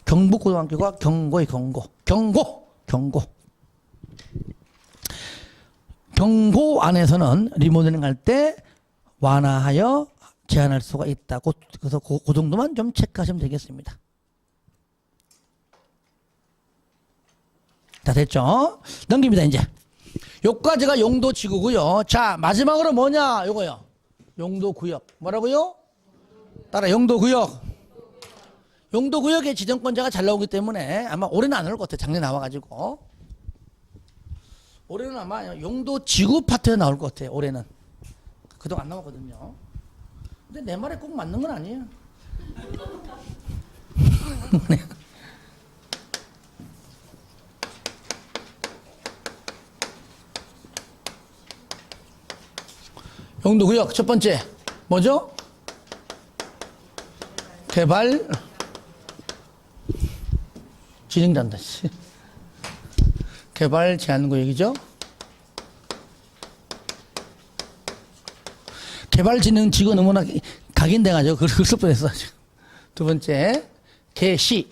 경북고등학교가 경고. 경고 안에서는 리모델링 할 때 완화하여 제한할 수가 있다. 그래서 그 정도만 좀 체크하시면 되겠습니다. 다 됐죠? 넘깁니다, 이제. 요까지가 용도지구고요. 자, 마지막으로 뭐냐? 요거요. 용도구역. 뭐라고요? 따라 용도구역. 용도구역의 지정권자가 잘 나오기 때문에 아마 올해는 안 나올 것 같아요. 작년에 나와가지고. 올해는 아마 용도지구 파트에 나올 것 같아요. 올해는. 그동안 안 나왔거든요. 근데 내 말에 꼭 맞는 건 아니에요. 용도구역 첫 번째 뭐죠? 개발 진행단다. 개발 제한구역이죠. 개발진흥지구 너무나 각인돼가지고 그걸 쓸 뻔했어. 두 번째 개시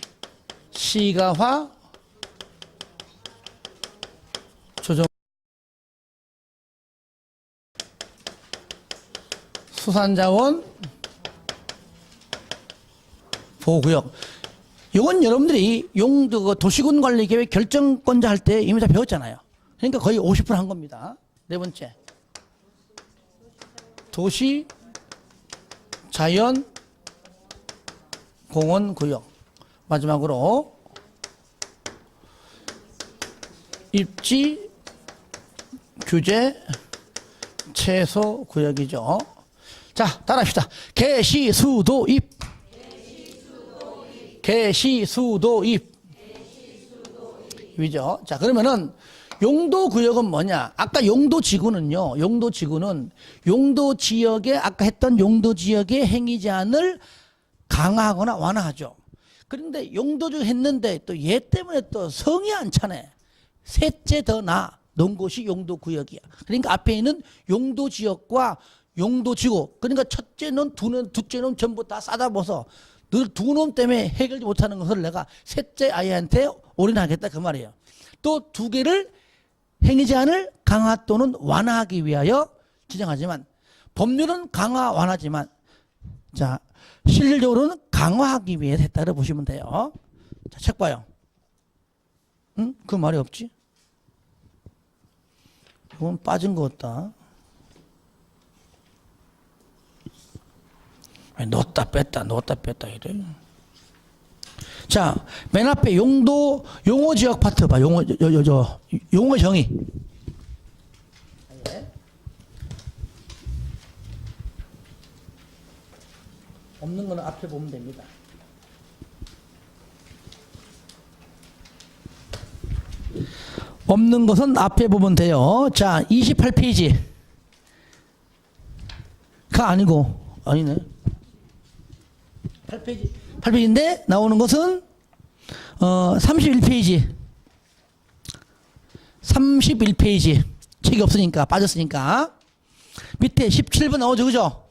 시가화 조정 수산자원 보호구역. 이건 여러분들이 도시군 관리 계획 결정권자 할 때 이미 다 배웠잖아요. 그러니까 거의 50% 한 겁니다. 네 번째 도시 자연 공원 구역. 마지막으로 입지 규제 최소 구역이죠. 자, 따라합시다. 개시수도입. 이죠. 자, 그러면은 용도구역은 뭐냐? 아까 용도지구는요. 용도지구는 용도지역에 아까 했던 용도지역의 행위 제한을 강화하거나 완화하죠. 그런데 용도지구 했는데 또 얘 때문에 또 성이 안 차네. 셋째 더 넣은 곳이 용도구역이야. 그러니까 앞에 있는 용도지역과 용도지구. 그러니까 첫째 놈, 둘째 놈 전부 다 싸다 벗어. 늘 두 놈 때문에 해결지 못하는 것을 내가 셋째 아이한테 올인하겠다 그 말이에요. 또 두 개를 행위 제한을 강화 또는 완화하기 위하여 지정하지만 법률은 강화 완화지만 자 실질적으로는 강화하기 위해 했다고 보시면 돼요. 자, 책 봐요. 응? 그 말이 없지? 이건 빠진 것 같다. 넣었다 뺐다 이래. 자, 맨 앞에 용어 지역 파트 봐. 용어 정의. 없는 거는 앞에 보면 됩니다. 없는 것은 앞에 보면 돼요. 자, 28페이지. 가 아니네. 8페이지인데 나오는 것은 31페이지. 책이 없으니까 빠졌으니까 밑에 17번 나오죠, 그죠?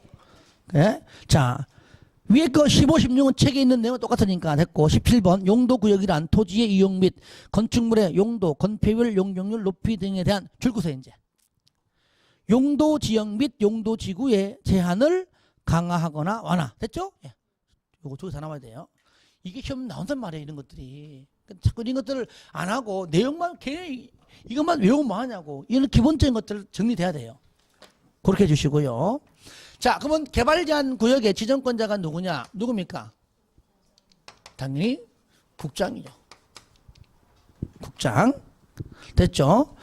네. 자, 위에 거 15, 16은 책에 있는 내용은 똑같으니까 됐고 17번 용도구역이란 토지의 이용 및 건축물의 용도, 건폐율, 용적률 높이 등에 대한 줄구서 이제 용도 지역 및 용도 지구의 제한을 강화하거나 완화. 됐죠? 예. 요거 저기 다 나와야 돼요. 이게 시험 나온단 말이에요, 이런 것들이. 자꾸 이런 것들을 안 하고 내용만 걔 이것만 외우면 뭐 하냐고. 이런 기본적인 것들 정리돼야 돼요. 그렇게 해주시고요. 자, 그러면 개발 제한 구역의 지정권자가 누구냐? 누굽니까? 당연히 국장이죠. 국장. 됐죠?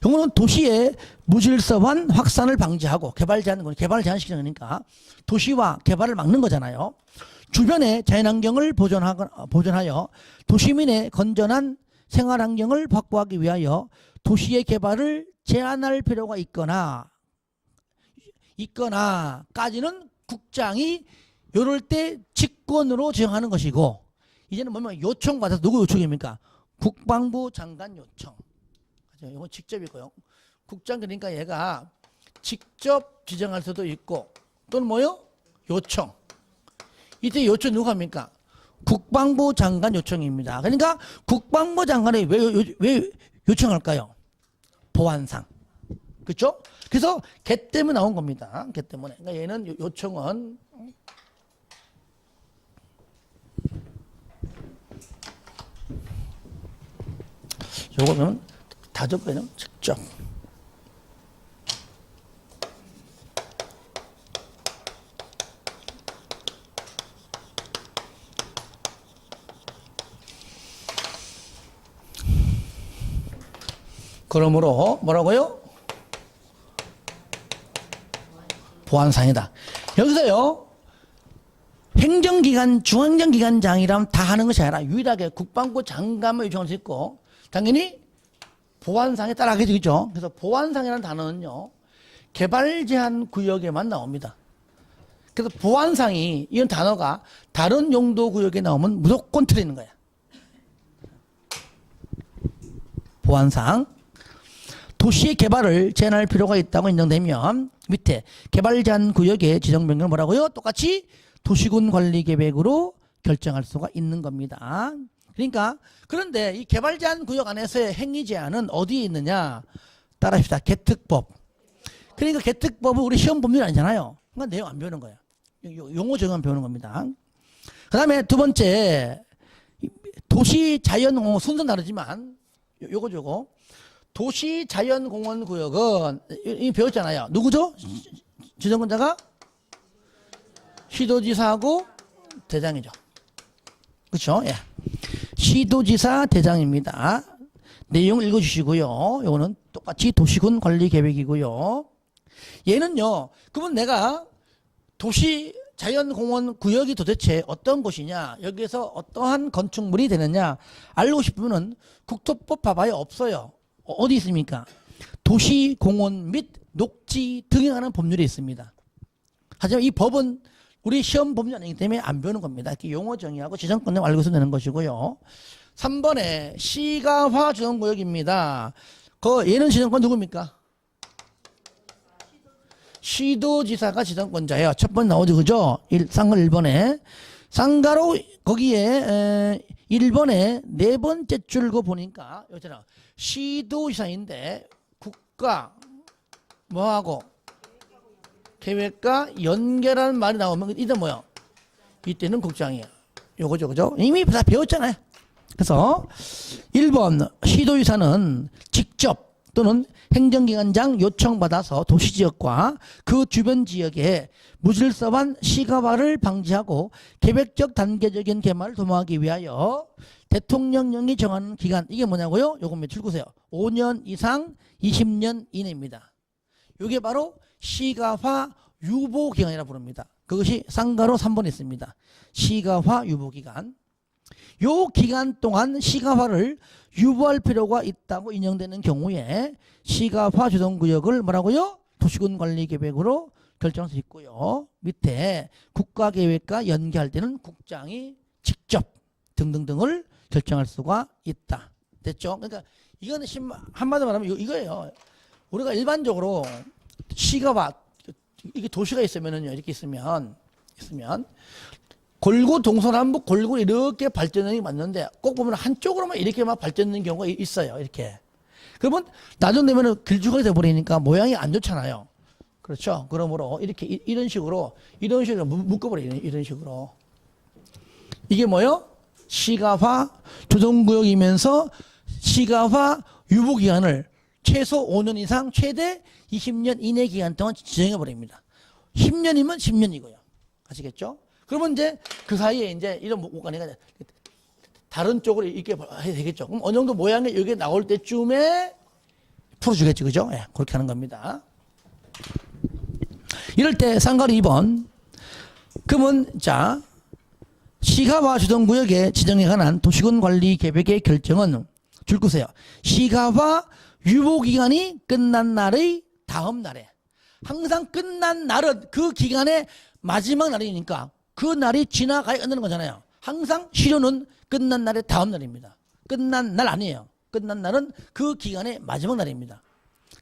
이거는 도시의 무질서한 확산을 방지하고 개발을 제한시키는 거니까 도시와 개발을 막는 거잖아요. 주변의 자연환경을 보존하여 도시민의 건전한 생활환경을 확보하기 위하여 도시의 개발을 제한할 필요가 있거나까지는 국장이 이럴 때 직권으로 지정하는 것이고, 이제는 뭐냐면 요청받아서 누구 요청입니까? 국방부 장관 요청. 이건 직접이고요. 국장 그러니까 얘가 직접 지정할 수도 있고 또는 뭐요? 요청. 이때 요청 누가 합니까? 국방부 장관 요청입니다. 그러니까 국방부 장관이 왜 요청할까요? 보안상. 그렇죠? 그래서 개 때문에 나온 겁니다. 개 때문에. 그러니까 얘는 요청은 요거는 다접배는 직접. 그러므로 뭐라고요? 보안상이다. 여기서요, 행정기관, 중앙정기관장이라면 다 하는 것이 아니라 유일하게 국방부 장관만 요청할 수 있고, 당연히 보안상에 따라 하겠죠. 그래서 보안상이라는 단어는요, 개발 제한 구역에만 나옵니다. 그래서 보안상이, 이런 단어가 다른 용도 구역에 나오면 무조건 틀리는 거야. 보안상. 도시의 개발을 제한할 필요가 있다고 인정되면 밑에 개발 제한 구역의 지정 변경을 뭐라고요? 똑같이 도시군 관리 계획으로 결정할 수가 있는 겁니다. 그러니까 그런데 이 개발 제한 구역 안에서의 행위 제한은 어디에 있느냐? 따라합시다. 개특법. 그러니까 개특법은 우리 시험 법률이 아니잖아요. 그러니까 내용 안 배우는 거야. 용어 정의만 배우는 겁니다. 그 다음에 두 번째, 도시 자연공원 순서는 다르지만 요거 도시 자연공원 구역은 이미 배웠잖아요. 누구죠? 지정권자가 시도지사하고 대장이죠. 그렇죠? 예. 시도지사 대장입니다. 내용 읽어주시고요. 요거는 똑같이 도시군 관리 계획이고요. 얘는요, 그러면 내가 도시 자연공원 구역이 도대체 어떤 곳이냐, 여기에서 어떠한 건축물이 되느냐 알고 싶으면은 국토법 봐봐요. 없어요. 어디 있습니까? 도시공원 및 녹지 등에 관한 법률이 있습니다. 하지만 이 법은 우리 시험 법률이 아니기 때문에 안 배우는 겁니다. 이렇게 용어 정의하고 지정권을 알고 있으면 되는 것이고요. 3번에 시가화 지정구역입니다. 얘는 지정권 누굽니까? 시도지사가 지정권자예요. 첫 번 나오죠. 그죠? 쌍가 1번에. 쌍가로 거기에 1번에 네 번째 줄 거 보니까 여기잖아. 시도지사인데 국가 뭐하고 계획과 연계라는 말이 나오면 이때 뭐야? 이때는 국장이야. 요거죠. 그죠? 이미 다 배웠잖아요. 그래서 1번 시도지사는 직접 또는 행정기관장 요청받아서 도시지역과 그 주변 지역에 무질서한 시가화를 방지하고 계획적 단계적인 개발을 도모하기 위하여 대통령령이 정하는 기간, 이게 뭐냐고요? 요거 몇 줄구세요. 5년 이상 20년 이내입니다. 이게 바로 시가화 유보기간이라 부릅니다. 그것이 쌍가로 3번에 있습니다. 시가화 유보기간. 요 기간 동안 시가화를 유보할 필요가 있다고 인정되는 경우에 시가화 주동구역을 뭐라고요? 도시군 관리 계획으로 결정할 수 있고요. 밑에 국가계획과 연계할 때는 국장이 직접 등등등을 결정할 수가 있다. 됐죠? 그러니까 이거는 한마디로 말하면 이거예요. 우리가 일반적으로 시가화, 이게 도시가 있으면은요, 이렇게 있으면 골고 동서남북 골고 이렇게 발전이 맞는데 꼭 보면 한쪽으로만 이렇게만 발전되는 경우가 있어요. 이렇게. 그러면 나중 되면은 길쭉하게 돼버리니까 모양이 안 좋잖아요. 그렇죠? 그러므로 이렇게 이런 식으로 묶어버리는 이런 식으로. 이게 뭐요? 시가화 조정구역이면서 시가화 유보기간을 최소 5년 이상 최대 20년 이내 기간 동안 지정해버립니다. 10년이면 10년이고요. 아시겠죠? 그러면 이제 그 사이에 이제 이런 목관이가 다른 쪽으로 이렇게 해야 되겠죠. 그럼 어느 정도 모양이 여기 나올 때쯤에 풀어주겠지. 그죠? 예, 그렇게 하는 겁니다. 이럴 때 상가리 2번. 그러면 자, 시가화 조정구역의 지정에 관한 도시군 관리 계획의 결정은 줄 거세요. 시가화 유보기간이 끝난 날의 다음 날에. 항상 끝난 날은 그 기간의 마지막 날이니까 그 날이 지나가야 끝나는 거잖아요. 항상 실효는 끝난 날의 다음 날입니다. 끝난 날 아니에요. 끝난 날은 그 기간의 마지막 날입니다.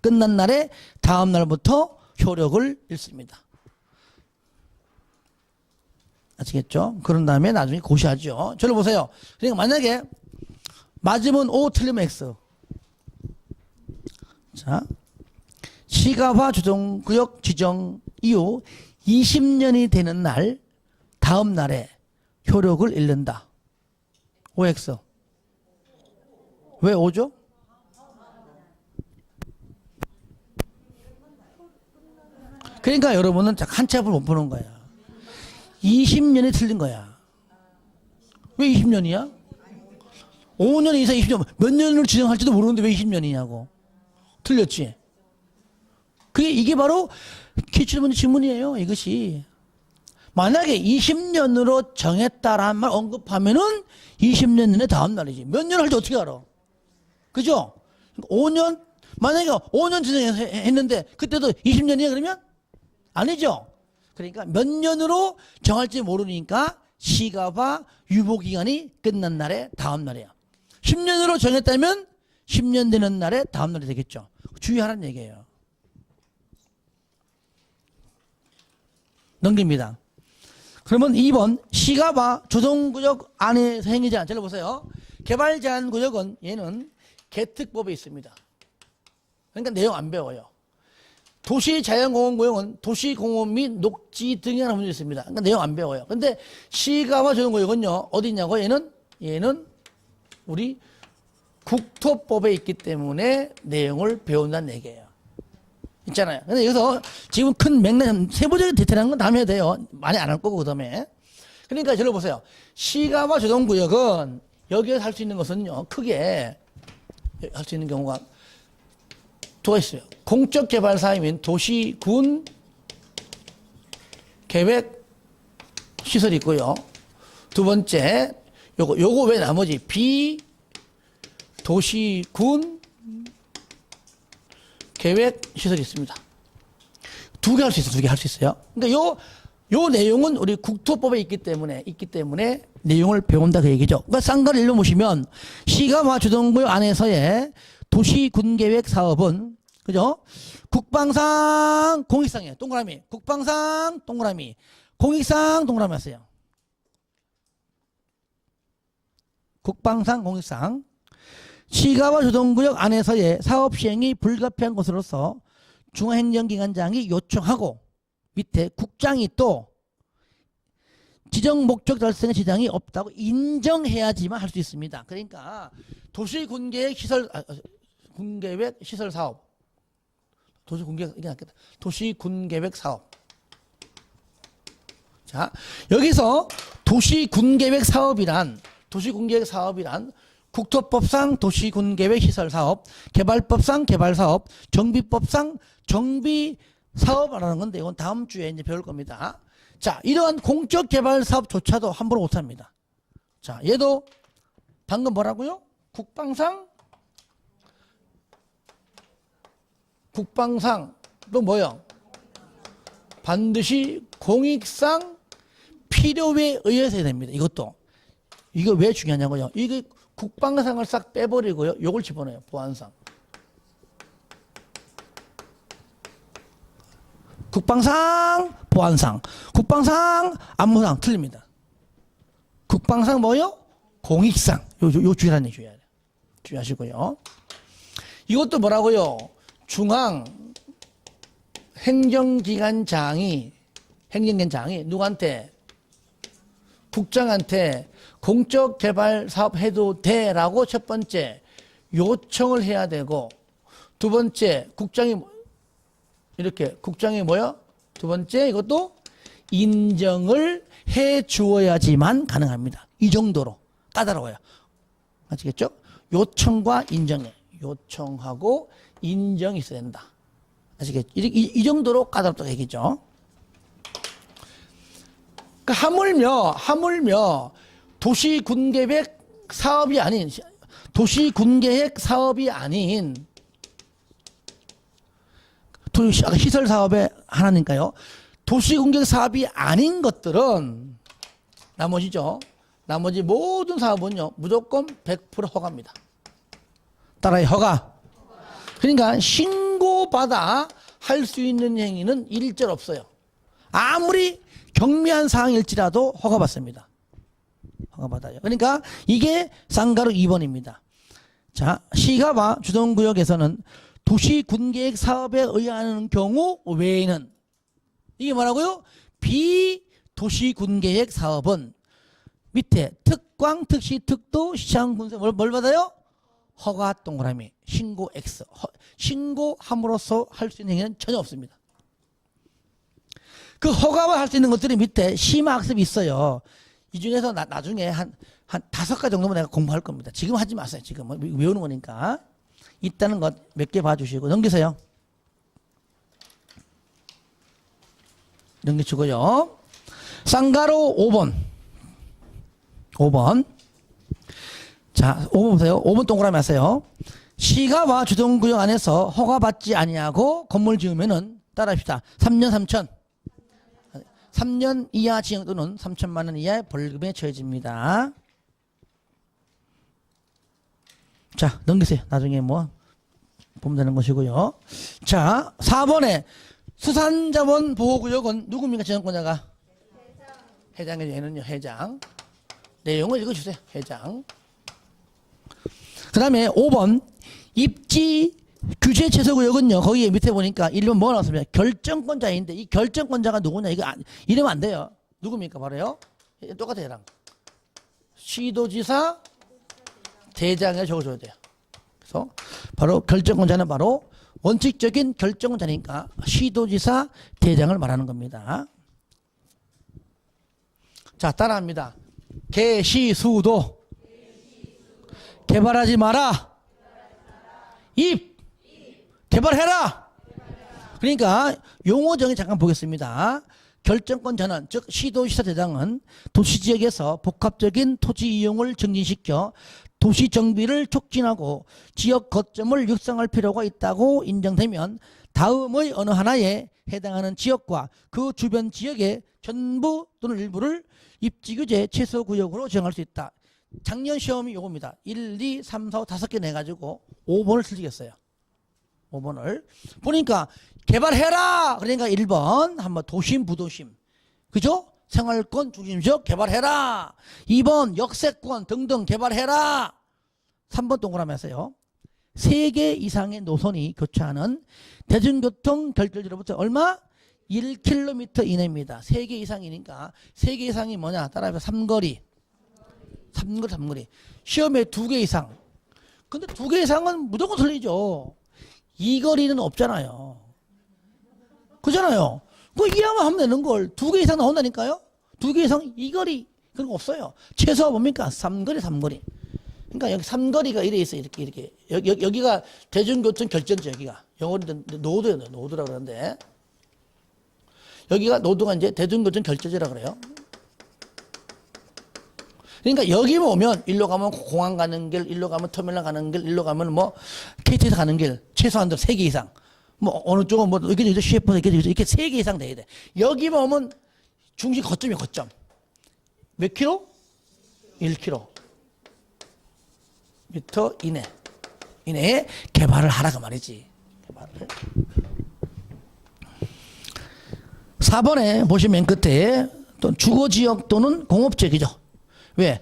끝난 날의 다음 날부터 효력을 잃습니다. 아시겠죠? 그런 다음에 나중에 고시하죠. 저를 보세요. 그러니까 만약에 맞으면 O, 틀리면 X. 자, 시가화 조정구역 지정 이후 20년이 되는 날, 다음 날에 효력을 잃는다. OX. 왜 O죠? 그러니까 여러분은 한 치 앞을 못 보는 거야. 20년이 틀린 거야. 왜 20년이야? 5년 이상 20년, 몇 년을 지정할지도 모르는데 왜 20년이냐고. 틀렸지? 이게 바로 기출문제 질문이에요, 이것이. 만약에 20년으로 정했다라는 말 언급하면은 20년 내내 다음 날이지. 몇 년 할지 어떻게 알아? 그죠? 5년, 만약에 5년 지정했는데 그때도 20년이야 그러면? 아니죠? 그러니까 몇 년으로 정할지 모르니까 시가화 유보기간이 끝난 날의 다음 날이야. 10년으로 정했다면 10년 되는 날의 다음 날이 되겠죠. 주의하라는 얘기예요. 넘깁니다. 그러면 2번 시가화 조정구역 안에서 행위자. 잘 보세요. 개발제한구역은 얘는 개특법에 있습니다. 그러니까 내용 안 배워요. 도시자연공원구역은 도시공원 및 녹지 등에 관한 문제 있습니다. 그러니까 내용 안 배워요. 근데 시가화 조정구역은요 어디 있냐고? 얘는 우리 국토법에 있기 때문에 내용을 배운다는 얘기예요. 있잖아요. 근데 여기서 지금 큰 맥락, 세부적인 디테일한 건 다음에 해야 돼요. 많이 안 할 거고, 그 다음에. 그러니까 저를 보세요. 시가화 조정구역은 여기에서 할 수 있는 것은요, 크게 할 수 있는 경우가 두 있어요. 공적 개발사임인 도시, 군, 계획, 시설이 있고요. 두 번째, 요거 왜 나머지 도시, 군, 계획, 시설이 있습니다. 두 개 할 수 있어요. 두 개 할 수 있어요. 그러니까 요 내용은 우리 국토법에 있기 때문에 내용을 배운다 그 얘기죠. 그러니까 쌍가를 읽어보시면 시가화 조정구역 안에서의 도시, 군 계획 사업은 그죠? 국방상, 공익상이에요. 동그라미. 국방상, 동그라미. 공익상, 동그라미 하세요. 국방상, 공익상. 시가화 조정구역 안에서의 사업 시행이 불가피한 것으로서 중앙행정기관장이 요청하고 밑에 국장이 또 지정 목적 달성의 지장이 없다고 인정해야지만 할 수 있습니다. 그러니까 도시군계획 시설 군계획 시설 사업 도시군계획 이게 낫겠다. 도시군계획 사업. 자, 여기서 도시군계획 사업이란 국토법상 도시군계획 시설사업, 개발법상 개발사업, 정비법상 정비사업이라는 건데 이건 다음 주에 이제 배울 겁니다. 자, 이러한 공적 개발 사업조차도 함부로 못합니다. 자, 얘도 방금 뭐라고요? 국방상 또 뭐요? 반드시 공익상 필요에 의해서 해야 됩니다. 이거 왜 중요하냐고요? 이게 국방상을 싹 빼버리고요. 요걸 집어넣어요. 보안상. 국방상, 보안상. 국방상, 안무상. 틀립니다. 국방상 뭐요? 공익상. 요 주의라는 얘기 주의하시고요. 이것도 뭐라고요? 중앙 행정기관장이 누구한테? 국장한테 공적 개발 사업 해도 돼라고 첫 번째 요청을 해야 되고, 두 번째 국장이 뭐야? 두 번째 이것도 인정을 해 주어야지만 가능합니다. 이 정도로 까다로워요. 아시겠죠? 요청과 인정에 요청하고 인정이 있어야 된다. 아시겠죠? 이 정도로 까다롭다고 얘기죠. 그러니까 하물며 도시군계획 사업이 아닌 시설 사업의 하나니까요. 도시군계획 사업이 아닌 것들은 나머지 모든 사업은요 무조건 100% 허가입니다. 따라해, 허가. 그러니까 신고받아 할 수 있는 행위는 일절 없어요. 아무리 경미한 사항일지라도 허가받습니다. 허가받아요. 그러니까 이게 쌍가루 2번입니다. 자, 시가와 주동구역에서는 도시군계획 사업에 의하는 경우 외에는, 이게 뭐라고요? 비도시군계획 사업은 밑에 특광, 특시, 특도, 시장, 군세 뭘 받아요? 허가 동그라미, 신고 X. 신고함으로써 할 수 있는 행위는 전혀 없습니다. 그 허가와 할 수 있는 것들이 밑에 심화학습이 있어요. 이 중에서 나중에 한 5가지 정도만 내가 공부할 겁니다. 지금 하지 마세요. 지금 외우는 거니까. 있다는 것 몇 개 봐주시고 넘기세요. 넘기시고요. 쌍가루 5번. 자, 5번 보세요. 5번 동그라미 하세요. 시가와 주동구역 안에서 허가받지 아니하고 건물 지으면은 따라합시다. 3년 3천. 3년 이하 징역 또는 3천만 원 이하의 벌금에 처해집니다. 자, 넘기세요. 나중에 뭐 보면 되는 것이고요. 자, 4번에 수산자원 보호구역은 누굽니까? 지정권자가? 회장의 얘는요, 회장. 내용을 읽어주세요. 회장. 그 다음에 5번 입지 규제 최소구역은요, 거기에 밑에 보니까 1번 뭐가 나왔습니까? 결정권자인데 이 결정권자가 누구냐? 이거 이러면 안 돼요. 누굽니까? 바로요. 똑같아요. 얘랑. 시도지사 대장에 적어줘야 돼요. 그래서 바로 결정권자는 바로 원칙적인 결정권자니까 시도지사 대장을 말하는 겁니다. 자, 따라합니다. 개시수도 개발하지 마라. 개발해라. 그러니까 용어 정의 잠깐 보겠습니다. 결정권자는 즉 시도지사 대장은 도시지역에서 복합적인 토지 이용을 증진시켜 도시 정비를 촉진하고 지역 거점을 육성할 필요가 있다고 인정되면 다음의 어느 하나에 해당하는 지역과 그 주변 지역의 전부 또는 일부를 입지규제 최소구역으로 지정할 수 있다. 작년 시험이 요겁니다. 1, 2, 3, 4, 5, 5개 내가지고 5번을 틀리겠어요. 5번을. 보니까 개발해라! 그러니까 1번 한번 도심, 부도심. 그죠? 생활권, 중심지역 개발해라! 2번 역세권 등등 개발해라! 3번 동그라미 하세요. 3개 이상의 노선이 교차하는 대중교통 결절지로부터 얼마? 1km 이내입니다. 3개 이상이니까 3개 이상이 뭐냐? 따라해서 삼거리. 시험에 2개 이상. 근데 2개 이상은 무조건 틀리죠. 이 거리는 없잖아요. 그잖아요. 그 이하만 하면 되는 걸 2개 이상 나온다니까요. 2개 이상 이 거리 그런 거 없어요. 최소 뭡니까? 3거리. 그러니까 여기 3거리가 이래 있어요. 이렇게. 여기가 대중교통 결전지 여기가. 영어로 노드라고 그러는데. 여기가 노드가 이제 대중교통 결전지라고 그래요. 그러니까 여기만 오면 일로 가면 공항 가는 길, 일로 가면 터미널 가는 길, 일로 가면 뭐 KTX 가는 길 최소한 3개 이상. 뭐 어느 쪽은 뭐 이렇게 CF 이렇게 3개 이상 돼야 돼. 여기만 오면 중심 거점이야, 거점. 몇 킬로? 1km. 미터 이내에 개발을 하라고 말이지. 개발을. 4번에 보시면 끝에 또 주거지역 또는 공업지역이죠. 왜?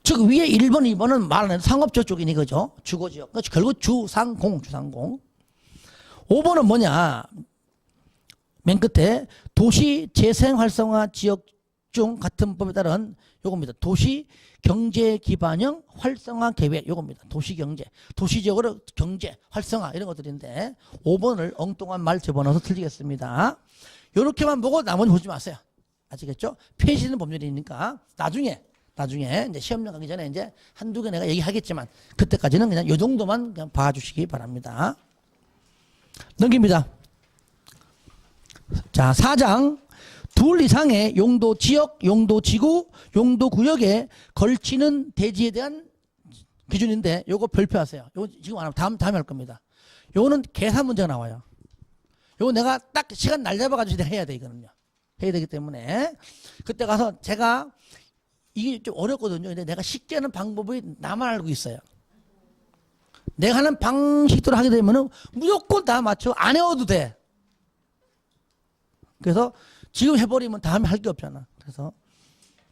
즉 위에 1번, 2번은 말하는 상업지역 쪽이니 그죠? 주거지역. 그러니까 결국 주상공. 5번은 뭐냐? 맨 끝에 도시 재생 활성화 지역 중 같은 법에 따른 요겁니다. 도시 경제 기반형 활성화 계획 요겁니다. 도시 경제, 도시 지역으로 경제 활성화 이런 것들인데 5번을 엉뚱한 말 집어넣어서 틀리겠습니다. 요렇게만 보고 나머지 보지 마세요. 아시겠죠? 폐시는 법률이니까 나중에 이제 시험장 가기 전에 이제 한두 개 내가 얘기하겠지만 그때까지는 그냥 요 정도만 그냥 봐주시기 바랍니다. 넘깁니다. 자, 4장. 둘 이상의 용도 지역, 용도 지구, 용도 구역에 걸치는 대지에 대한 기준인데 요거 별표하세요. 요거 지금 안 하면 다음에 할 겁니다. 요거는 계산 문제가 나와요. 요거 내가 딱 시간 날 잡아가지고 해야 돼, 이거는요. 해야 되기 때문에. 그때 가서 제가 이게 좀 어렵거든요. 근데 내가 쉽게 하는 방법이 나만 알고 있어요. 내가 하는 방식대로 하게 되면은 무조건 다 맞춰. 안 해도 돼. 그래서 지금 해버리면 다음에 할 게 없잖아.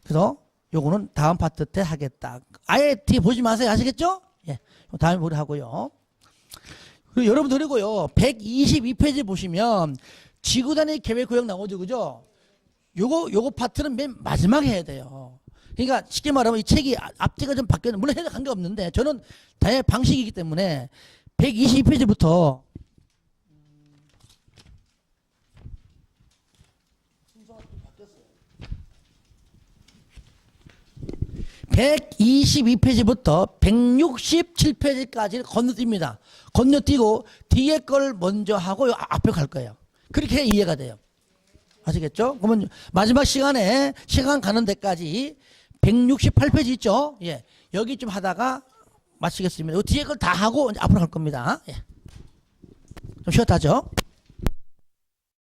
그래서 요거는 다음 파트 때 하겠다. 아예 뒤에 보지 마세요. 아시겠죠? 예. 다음에 보려 하고요. 그리고 여러분들이고요. 122페이지 보시면 지구 단위 계획 구역 나오죠. 그죠? 요거 파트는 맨 마지막에 해야 돼요. 그러니까 쉽게 말하면 이 책이 앞뒤가 좀 바뀌었는데 물론 해도 관계없는데 저는 다의 방식이기 때문에 122페이지부터 122페이지부터 167페이지까지를 건너뜁니다. 건너뛰고 뒤에 걸 먼저 하고 앞에 갈 거예요. 그렇게 해야 이해가 돼요. 아시겠죠? 그러면 마지막 시간에 시간 가는 데까지 168페이지 있죠? 예. 여기 좀 하다가 마치겠습니다. 뒤에 걸 다 하고 이제 앞으로 갈 겁니다. 예. 좀 쉬었다 하죠?